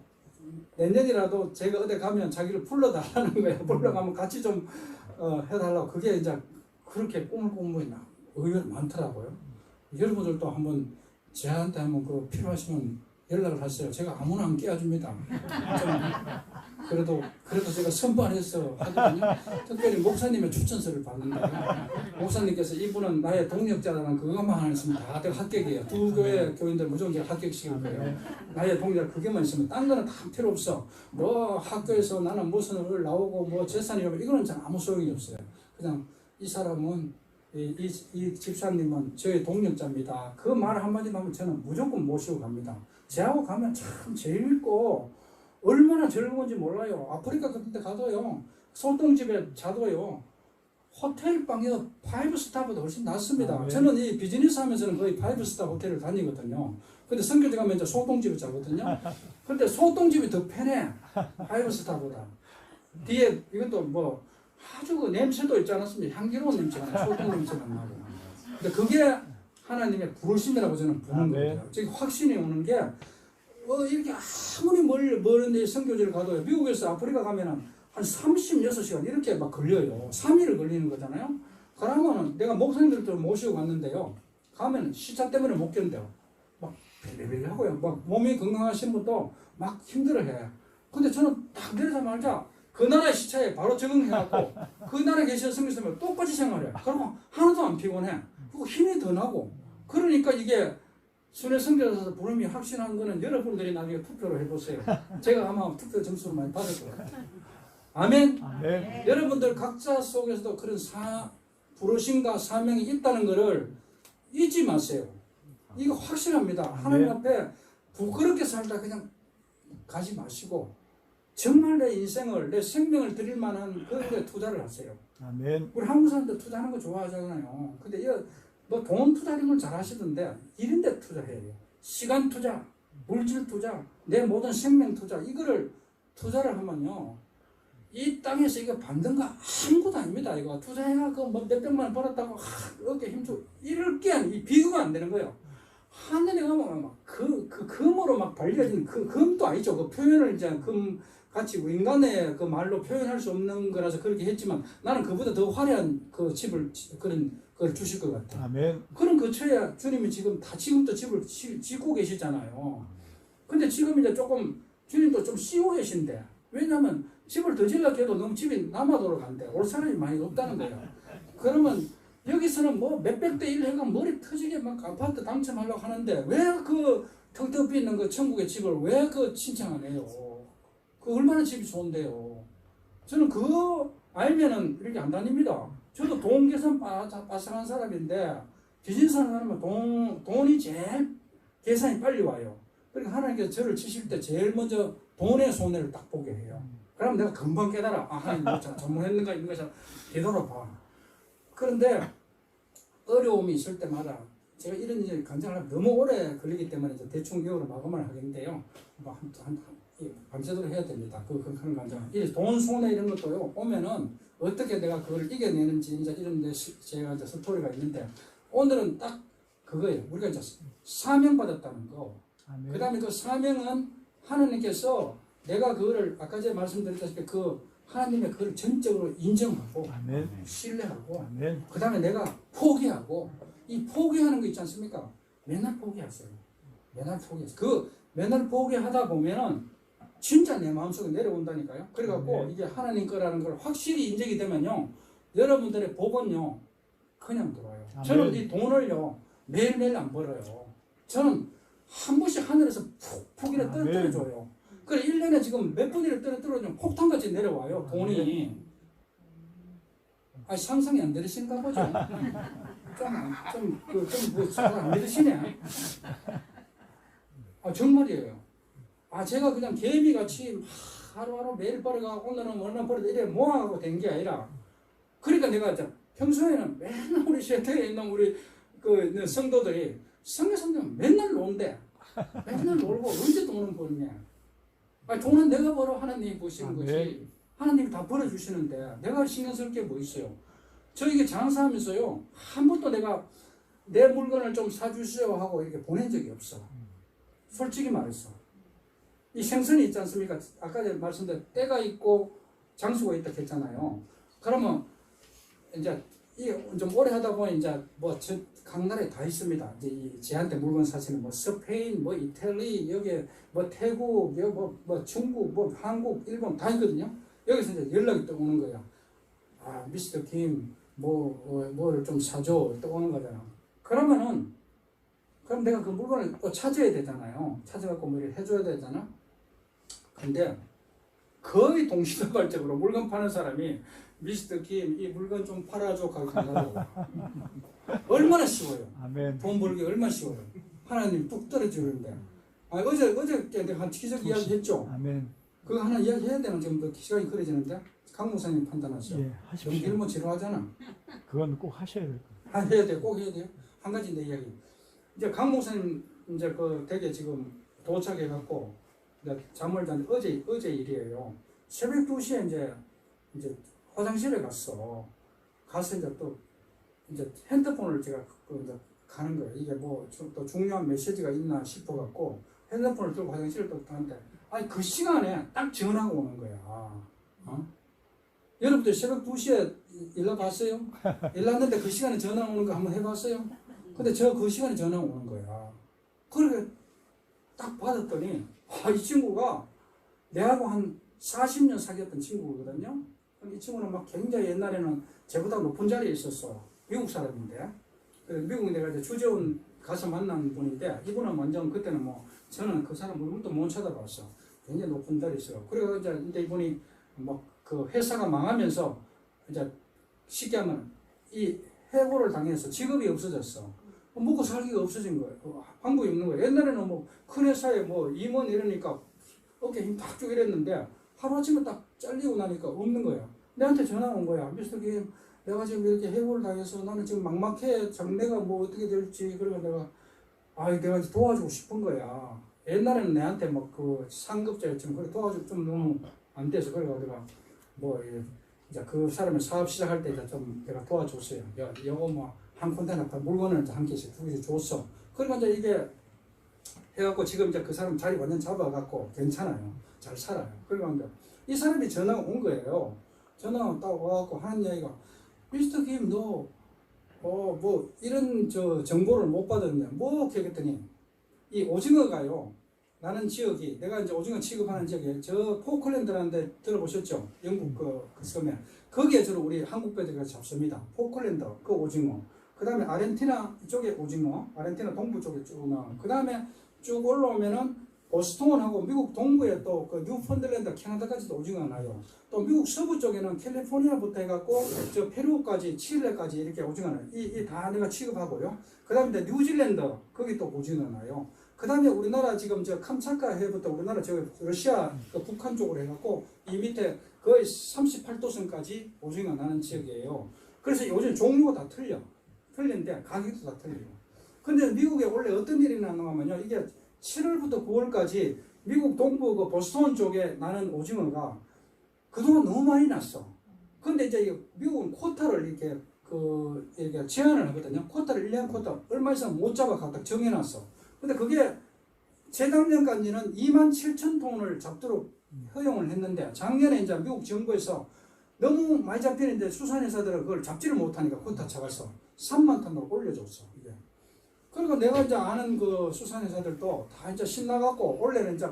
내년이라도 제가 어디 가면 자기를 불러달라는 거예요. 불러가면 같이 좀 해달라고. 그게 이제 그렇게 꿈을 꾸는 분이 의외로 많더라고요. 여러분들도 한번 저한테 한번 그 필요하시면 연락을 하세요. 제가 아무나 안 깨워줍니다. 그래도 제가 선발해서 하거든요. 특별히 목사님의 추천서를 받는다. 목사님께서 이분은 나의 동력자라는 그것만 있으면 다들 합격이에요. 두 교회 교인들 무조건 제가 합격시킬 거예요. 나의 동력 그게만 있으면 딴 거는 다 필요 없어. 뭐 학교에서 나는 무슨 을 나오고 뭐 재산이 이거는 참 아무 소용이 없어요. 그냥 이 사람은 이 집사님은 저의 동력자입니다. 그 말 한마디만 하면 저는 무조건 모시고 갑니다. 제하고 가면 참 재밌고 얼마나 즐거운지 몰라요. 아프리카 같은 데 가도요. 소똥집에 자도요. 호텔 방이요. 5스타보다 훨씬 낫습니다. 네. 저는 이 비즈니스 하면서는 거의 5스타 호텔을 다니거든요. 근데 선교지 가면 이제 소똥집에 자거든요. 근데 소똥집이 더 편해. 5스타보다. 뒤에 이것도 뭐 아주 그 냄새도 있지 않았습니까? 향기로운 냄새가 나요. 소똥 냄새가 나고. 근데 그게 하나님의 부르심이라고 저는 보는 거예요. 즉 확신이 오는 게 이렇게 아무리 멀은데 선교지를 가도 미국에서 아프리카 가면은 한 36시간 이렇게 막 걸려요. 3일을 걸리는 거잖아요. 그러면은 내가 목사님들도 모시고 갔는데요. 가면 시차 때문에 못 견뎌요. 막 벨벨벨 하고요. 막 몸이 건강하신 분도 막 힘들어해. 근데 저는 딱 내리자마자 그 나라의 시차에 바로 적응해갖고 그 나라에 계시는 선교사님을 똑같이 생활해. 그러면 하나도 안 피곤해. 그리고 힘이 더 나고. 그러니까 이게 순회 선교사에서 부름이 확신한 거는 여러분들이 나중에 투표로 해보세요. 제가 아마 투표 점수를 많이 받을 것 같아요. 아멘? 아멘. 여러분들 각자 속에서도 그런 부르심과 사명이 있다는 것을 잊지 마세요. 이거 확실합니다. 하나님 앞에 부끄럽게 살다 그냥 가지 마시고 정말 내 인생을 내 생명을 드릴 만한 그런 투자를 하세요. 아멘. 우리 한국 사람들 투자하는 거 좋아하잖아요. 근데 뭐 돈 투자하는 걸 잘 하시던데 이런 데 투자해야 돼요. 시간 투자, 물질 투자, 내 모든 생명 투자 이거를 투자를 하면요. 이 땅에서 이거 받는 거 아무것도 아닙니다. 이거 투자해가 뭐 몇백만 원 벌었다고 어깨 힘주고 이럴 게 아니 비교가 안 되는 거예요. 하늘에 가면 막 그 금으로 막 발려진 그 금도 아니죠. 그 표현을 이제 금 같이 인간의 그 말로 표현할 수 없는 거라서 그렇게 했지만 나는 그보다 더 화려한 그 집을 그런 걸 주실 것 같아요. 아멘. 그런 거쳐야 주님이 지금도 집을 짓고 계시잖아요. 근데 지금 이제 조금 주님도 좀 쉬고 계신데 왜냐하면 집을 더 지으려고 해도 너무 집이 남아도록 한대. 올 사람이 많이 없다는 거예요. 그러면 여기서는 뭐 몇백 대 1 해가 머리 터지게 막 아파트 당첨하려고 하는데 왜 그 텅텅 비있는 그 천국의 집을 왜 그 신청 안 해요? 그 얼마나 집이 좋은데요. 저는 그거 알면은 이렇게 안 다닙니다. 저도 돈 계산 빠삭한 사람인데 비즈니스 하는 사람은 돈이 제일 계산이 빨리 와요. 그러니까 하나님께서 저를 치실 때 제일 먼저 돈의 손해를 딱 보게 해요. 그러면 내가 금방 깨달아. 하나님 뭐 전문했는가 있는가 되돌아봐. 그런데 어려움이 있을 때마다 제가 이런 이제 간증을 하면 너무 오래 걸리기 때문에 이제 대충 기억으로 마감을 하겠는데요. 뭐 밤새도록 해야 됩니다. 그 하는 간증. 이 돈 손해 이런 것도요. 오면은 어떻게 내가 그걸 이겨내는지 이제 이런 데 제가 이제 스토리가 있는데 오늘은 딱 그거예요. 우리가 이제 사명 받았다는 거. 그 다음에 그 사명은 하나님께서 내가 그거를 아까 제가 말씀드렸다시피 그 하나님의 그걸 전적으로 인정하고 아멘. 신뢰하고 아멘. 그 다음에 내가 포기하고 이 포기하는 거 있지 않습니까? 맨날 포기하세요. 맨날 포기하세요. 그 맨날 포기하다 보면은 진짜 내 마음속에 내려온다니까요. 그래갖고 이게 하나님 거라는 걸 확실히 인정이 되면요. 여러분들의 복은요. 그냥 들어와요. 저는 이 돈을요. 매일매일 안 벌어요. 저는 한 번씩 하늘에서 푹 이래 떨어져요. 그래 1년에 지금 몇 번이나 떨어지면 폭탄같이 내려와요. 돈이. 상상이 안 되시는가 보죠. 잘 안 믿으시네. 정말이에요. 제가 그냥 개미같이 하루하루 매일 벌어가 오늘은 얼마 벌어도 이래 모아가고 된 게 아니라 그러니까 내가 이제 평소에는 맨날 우리 셔터에 있는 우리 그 성도들이 성교사님은 맨날 논대. 맨날 놀고 언제 돈은 버느냐. 돈은 내가 벌어 하나님이 보시는 거지. 하나님이 다 벌어주시는데 내가 신경 쓸 게 뭐 있어요. 저 이게 장사하면서요. 한 번도 내가 내 물건을 좀 사주세요 하고 이렇게 보낸 적이 없어. 솔직히 말해서. 이 생선이 있지 않습니까? 아까 제가 말씀드린 때가 있고 장수가 있다 했잖아요. 그러면 이제 좀 오래 하다 보면 이제 뭐 각 나라에 다 있습니다. 이제 제한테 물건 사시는 뭐 스페인, 뭐 이탈리, 여기 뭐 태국, 여기 뭐 중국, 뭐 한국, 일본 다 있거든요. 여기서 이제 연락이 또 오는 거야. 미스터 김, 뭐를 좀 사줘. 또 오는 거잖아. 그러면은 그럼 내가 그 물건을 또 찾아야 되잖아요. 찾아갖고 뭐 이렇게 해줘야 되잖아. 근데 거의 동시다발적으로 물건 파는 사람이 미스터 김, 이 물건 좀 팔아줘. 가고 간다고. 얼마나 쉬워요. 아멘. 돈 벌기 얼마나 쉬워요. 하나님 뚝 떨어지는데. 어저께 내가 한 기적 이야기 했죠. 아멘. 그거 하나 이야기 해야 되나? 지금 시간이 걸어지는데. 강 목사님 판단하세요. 예, 하십시오. 연기를 뭐 지루하잖아. 그건 꼭 하셔야 돼요. 해야 돼. 꼭 해야 돼요. 한 가지 내 이야기. 이제 강 목사님 이제 그 댁에 지금 도착해갖고 이제 잠을 잔 어제 일이에요. 새벽 2시에 이제 화장실에 가서 이제 또 이제 핸드폰을 제가 이제 가는 거예요. 이게 뭐 또 중요한 메시지가 있나 싶어갖고 핸드폰을 들고 화장실을 또 가는데 그 시간에 딱 전화가 오는 거야. 여러분들 새벽 2시에 일나 봤어요? 일났는데 그 시간에 전화 오는 거 한번 해봤어요? 근데 그 시간에 전화 오는 거야. 그렇게 딱 받았더니 이 친구가 내하고 한 40년 사귀었던 친구거든요. 이 친구는 막 굉장히 옛날에는 제보다 높은 자리에 있었어. 미국 사람인데. 미국 내가 이제 주재원 가서 만난 분인데 이분은 완전 그때는 뭐 저는 그 사람 얼굴도 못 쳐다봤어. 굉장히 높은 자리에 있어. 그래서 이제 이분이 막 그 회사가 망하면서 이제 쉽게 하면 이 해고를 당해서 직업이 없어졌어. 먹고 살기가 없어진 거예요. 방법이 없는 거예요. 옛날에는 뭐 큰 회사에 뭐 임원 이러니까 어깨 힘 딱 주고 이랬는데 하루아침에 딱 잘리고 나니까 없는 거야. 내한테 전화 온 거야. 미스터 김, 내가 지금 이렇게 해고를 당해서 나는 지금 막막해. 장래가 뭐 어떻게 될지. 그래서 내가 도와주고 싶은 거야. 옛날에는 내한테 막 그 상급자였지만 그래 도와주고 좀 너무 안 돼서 그래가 내가 뭐 이제 그 사람의 사업 시작할 때 이제 좀 내가 도와줬어요. 요거 뭐 한 컨테이너 물건을 한 개씩 두 개씩 줬어. 그러니까 이제 이게 해갖고 지금 이제 그 사람 자리 완전 잡아갖고 괜찮아요. 잘 살아요. 그러니까 이 사람이 전화가 온 거예요. 전화가 딱 와갖고 하는 이야기가 미스터 김 너 뭐 이런 정보를 못 받았냐 뭐 그랬더니 이 오징어가요. 나는 지역이 내가 이제 오징어 취급하는 지역에 저 포클랜드라는 데 들어보셨죠? 영국 그 섬에 거기에 주로 우리 한국 배들이 잡습니다. 포클랜드 그 오징어. 그 다음에 아르헨티나 이쪽에 오징어, 아르헨티나 동부 쪽에 쭉 나와. 그 다음에 쭉 올라오면은 보스턴하고 미국 동부에 또 그 뉴펀들랜드, 캐나다까지도 오징어가 나요. 또 미국 서부 쪽에는 캘리포니아부터 해갖고 저 페루까지, 칠레까지 이렇게 오징어가 나요. 이 다 내가 취급하고요. 그 다음에 뉴질랜드 거기 또 오징어 나요. 그 다음에 우리나라 지금 저 캄차카 해부터 우리나라 저 러시아 그 북한 쪽으로 해갖고 이 밑에 거의 38도선까지 오징어 나는 지역이에요. 그래서 요즘 종류가 다 틀린데 가격도 다 틀려요. 근데 미국에 원래 어떤 일이 났는가 하면요. 이게 7월부터 9월까지 미국 동부 그 보스턴 쪽에 나는 오징어가 그동안 너무 많이 났어. 근데 이제 미국은 쿼타를 이렇게 제한을 하거든요. 쿼타를 1년 쿼타 얼마 이상 못 잡아 갖다 정해놨어. 근데 그게 재작년까지는 27,000톤을 잡도록 허용을 했는데 작년에 이제 미국 정부에서 너무 많이 잡히는데 수산회사들은 그걸 잡지를 못하니까 쿼타 잡아서 3만 톤으로 올려줬어. 이게. 그리고 내가 이제 아는 그 수산회사들도 다 이제 신나갖고 원래는 이제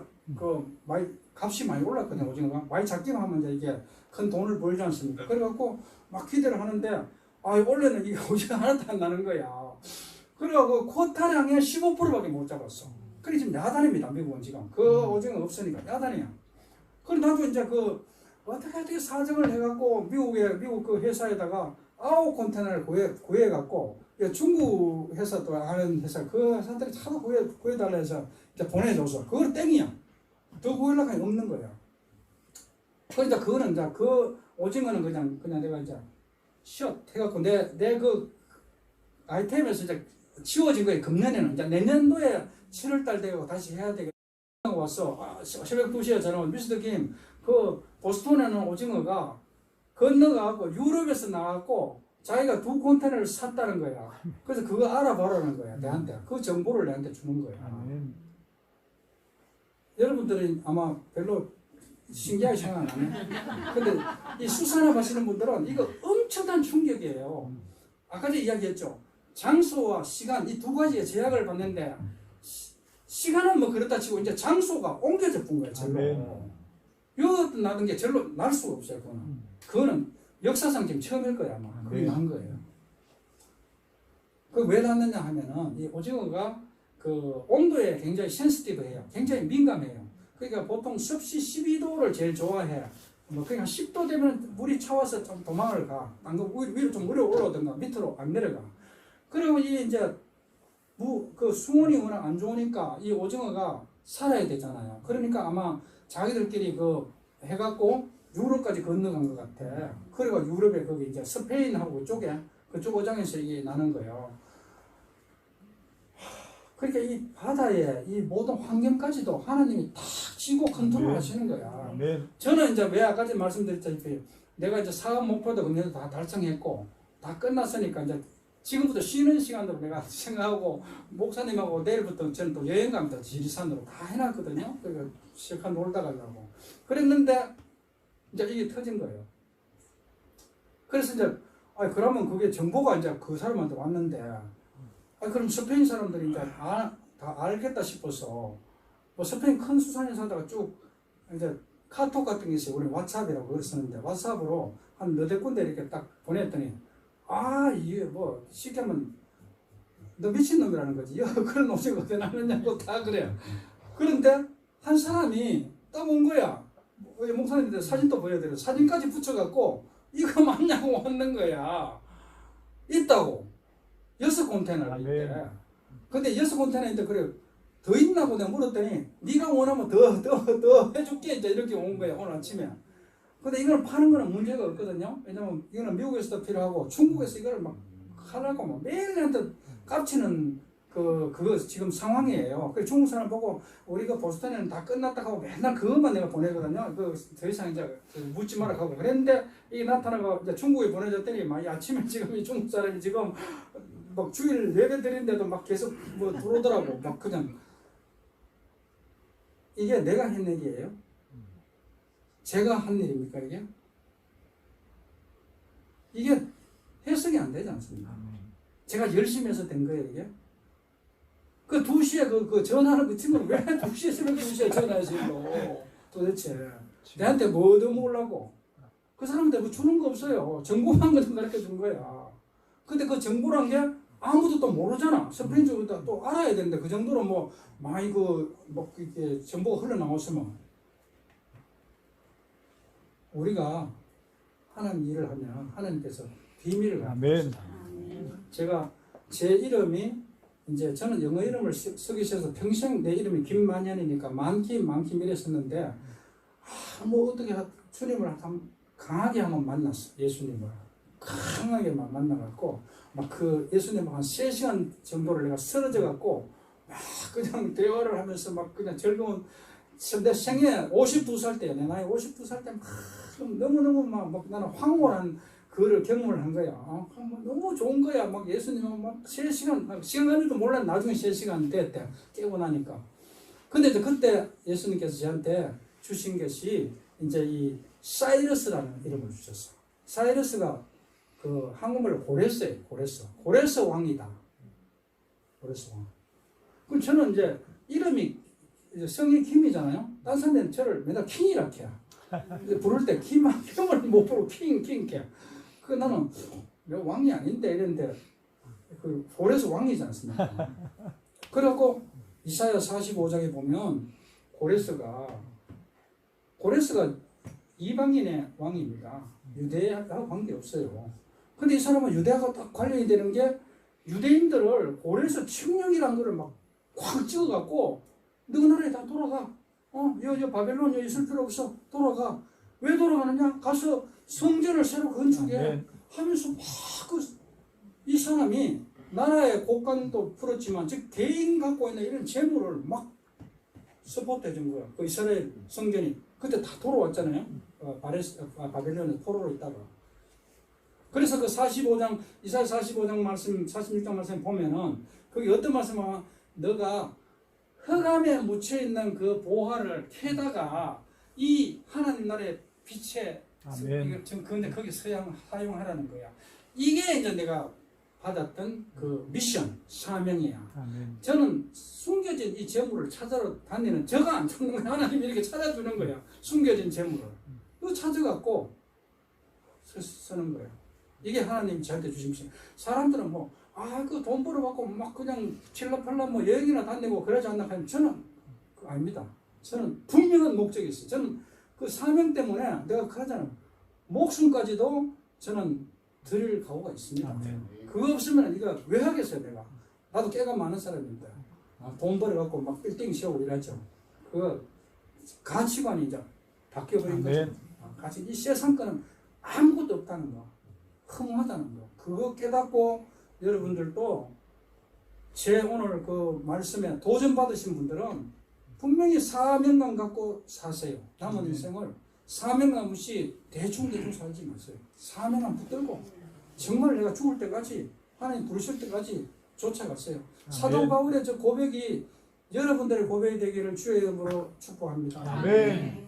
값이 많이 올랐거든요. 오징어가 많이 잡기만 하면 이제 이게 큰 돈을 벌지 않습니까? 그래갖고 막 기대를 하는데 원래는 이게 오징어 하나도 안 나는 거야. 그래갖고 쿼타량의 15%밖에 못 잡았어. 그래 지금 야단입니다. 미국은 지금 그 오징어 없으니까 야단이야. 그래 나도 이제 어떻게 사정을 해갖고 미국 그 회사에다가 9컨테이너를 구해갖고 중국 회사도 아는 회사 그 회사들이 하도 구해달라 해서 이제 보내줘서 그걸 땡이야. 더 구하려고 하니 없는 거야. 그러니까 그거는 이제 그 오징어는 그냥 내가 이제 숏 해갖고 내 그 아이템에서 이제 지워진 거예요. 금년에는 이제 내년도에 7월달 되고 다시 해야 되겠다. 왔어. 새벽 2시에 전화 온 미스터 김, 그 보스턴에는 오징어가 건너가고 유럽에서 나왔고 자기가 2컨테이너를 샀다는 거야. 그래서 그거 알아보라는 거야. 내한테. 그 정보를 내한테 주는 거야. 여러분들은 아마 별로 신기하게 생각 안 해요. 근데 이 수산업 하시는 분들은 이거 엄청난 충격이에요. 아까 전에 이야기했죠. 장소와 시간 이 두 가지의 제약을 받는데 시간은 뭐 그렇다 치고 이제 장소가 옮겨져 본 거예요. 절로. 이것도 나던 게 절로 날 수가 없어요. 그거는 역사상 지금 처음일 거야 아마. 그게 난 거예요. 그 왜 났느냐 하면은 이 오징어가 그 온도에 굉장히 센시티브해요. 굉장히 민감해요. 그러니까 보통 습시 12도를 제일 좋아해. 뭐 그냥 10도 되면 물이 차와서 좀 도망을 가. 위로 좀 올라오든가 밑으로 안 내려가. 그리고 이 이제 그 수온이 워낙 안 좋으니까 이 오징어가 살아야 되잖아요. 그러니까 아마 자기들끼리 해갖고 유럽까지 건너간 것 같아. 그리고 유럽에 거기 이제 스페인하고 그쪽 어장에서 이게 나는 거예요. 그러니까 이 바다에 이 모든 환경까지도 하나님이 다 지고 컨트롤 하시는 거야. 저는 이제 왜 아까 전에 말씀드렸다시피 내가 이제 사업 목표도 금년도 다 달성했고 다 끝났으니까 이제 지금부터 쉬는 시간으로 내가 생각하고 목사님하고 내일부터 저는 또 여행 갑니다. 지리산으로 다 해놨거든요. 그러니까 실컷 놀다 가려고. 그랬는데 이제 이게 터진 거예요. 그래서 이제 그러면 그게 정보가 이제 그 사람한테 왔는데 그럼 스페인 사람들이 이제 다 알겠다 싶어서 뭐 스페인 큰 수산회사다가 쭉 이제 카톡 같은 게 있어요. 우리 왓츠앱이라고 그걸 쓰는데 왓츠앱으로 한 너댓 군데 이렇게 딱 보냈더니 이게 뭐 쉽게 하면 너 미친놈이라는 거지. 그런 놈이 어떻게 나느냐고 다 그래요. 그런데 한 사람이 딱 온 거야. 목사님한테 사진도 보여드려. 사진까지 붙여갖고 이거 맞냐고 왔는 거야. 있다고. 6컨테이너가 있대. 근데 6컨테이너인데 그래 더 있나고 내가 물었더니 네가 원하면 더 해줄게 이제 이렇게 온 거야 오늘 아침에. 근데 이거는 파는 거는 문제가 없거든요. 왜냐면 이거는 미국에서도 필요하고 중국에서 이걸 막 하라고 막 매일 나한테 깝치는 그거 지금 상황이에요. 그래서 중국 사람 보고 우리가 보스턴에는 다 끝났다 하고 맨날 그것만 내가 보내거든요. 더 이상 이제 묻지 마라 하고 그랬는데 이게 나타나고 이제 중국에 보내줬더니 막 아침에 지금 이 중국 사람이 지금 막 주일 예배 드리는데도 막 계속 뭐 들어오더라고. 막 그냥 이게 내가 한 얘기예요? 제가 한 일입니까 이게? 이게 해석이 안 되지 않습니까? 제가 열심히 해서 된 거예요 이게? 그 2시에 그 전화하는 그 친구는 왜 2시에 새벽 2시에 전화했어요 도대체 내한테 뭐 얻어먹으려고? 그 사람한테 뭐 주는 거 없어요. 정보만 그냥 가르쳐 준 거야. 근데 그 정보란 게 아무도 또 모르잖아. 스페인 쪽도 또 알아야 되는데 그 정도로 뭐 많이 뭐 이렇게 정보가 흘러나왔으면 우리가 하나님 일을 하면 하나님께서 비밀을 아멘. 제가 제 이름이 이제 저는 영어 이름을 쓰기 싫어서 평생 내 이름이 김만현이니까 만킴 이랬었는데 뭐 어떻게 주님을 강하게 한번 만났어. 예수님을 강하게만 만나갖고 막 그 예수님 한 3시간 정도를 내가 쓰러져 갖고 막 그냥 대화를 하면서 막 그냥 즐거운 내 생애 52살 때야. 내 나이 52살 때 막 너무너무 막 나는 황홀한 그를 경험을 한 거야. 너무 좋은 거야. 막 예수님은 막 3시간, 시간 가는 줄 몰라. 나중에 3시간 됐대. 깨고 나니까. 근데 이제 그때 예수님께서 저한테 주신 것이 이제 이 사이러스라는 이름을 주셨어. 사이러스가 그 한국말로 고레스예요. 고레스 왕이다. 고레스 왕. 그럼 저는 이제 이름이 이제 성이 김이잖아요. 다른 사람들은 저를 맨날 킹이라 해요. 부를 때 김을 못 부르고 킹. 그 나는 내가 왕이 아닌데 이랬는데 그 고레스 왕이지 않습니까? 그리고 이사야 45장에 보면 고레스가 이방인의 왕입니다. 유대하고 관계없어요. 근데 이 사람은 유대하고 딱 관련이 되는 게 유대인들을 고레스 칙령이라는 거를 막 꽉 찍어갖고 너 나라에 다 돌아가. 여 바벨론 여기 있을 필요 없어. 돌아가. 왜 돌아가느냐? 가서 성전을 새로 건축해. 하면서 막 이 사람이 나라의 곳간도 풀었지만 즉 개인 갖고 있는 이런 재물을 막 서포트해 준 거야. 그 이스라엘 성전이 그때 다 돌아왔잖아요. 바벨론에 포로로 있다가. 그래서 그 45장 이사야 45장 말씀 46장 말씀 보면은 거기 어떤 말씀하면 너가 흑암에 묻혀 있는 그 보화를 캐다가 이 하나님 나라의 빛에 근데 거기 사용하라는 거야. 이게 이제 내가 받았던 그 미션 사명이야. 아멘. 저는 숨겨진 이 재물을 찾아러 다니는 저가 안 찾는 거야. 하나님이 이렇게 찾아주는 거야. 숨겨진 재물을 그 찾아갖고 쓰는 거야. 이게 하나님이 저한테 주신 미션. 사람들은 그 돈 벌어갖고 막 그냥 칠라팔라 여행이나 다니고 그러지 않나 하면 저는 아닙니다. 저는 분명한 목적이 있어요. 저는 그 사명 때문에 내가 그러잖아요. 목숨까지도 저는 드릴 각오가 있습니다. 아멘. 그거 없으면 이거 왜 하겠어요, 내가. 나도 깨가 많은 사람입니다. 돈 벌어갖고 막 빌딩 세우고 이러죠. 그 가치관이 이제 바뀌어버린 거죠. 이 세상 거는 아무것도 없다는 거. 허무하다는 거. 그거 깨닫고 여러분들도 제 오늘 그 말씀에 도전받으신 분들은 분명히 사명감 갖고 사세요. 남은 인생을 사명감 없이 대충 살지 마세요. 사명감 붙들고 정말 내가 죽을 때까지 하나님 부르실 때까지 쫓아갔어요. 사도 바울의 저 고백이 여러분들의 고백이 되기를 주의 이름으로 축복합니다. 아멘.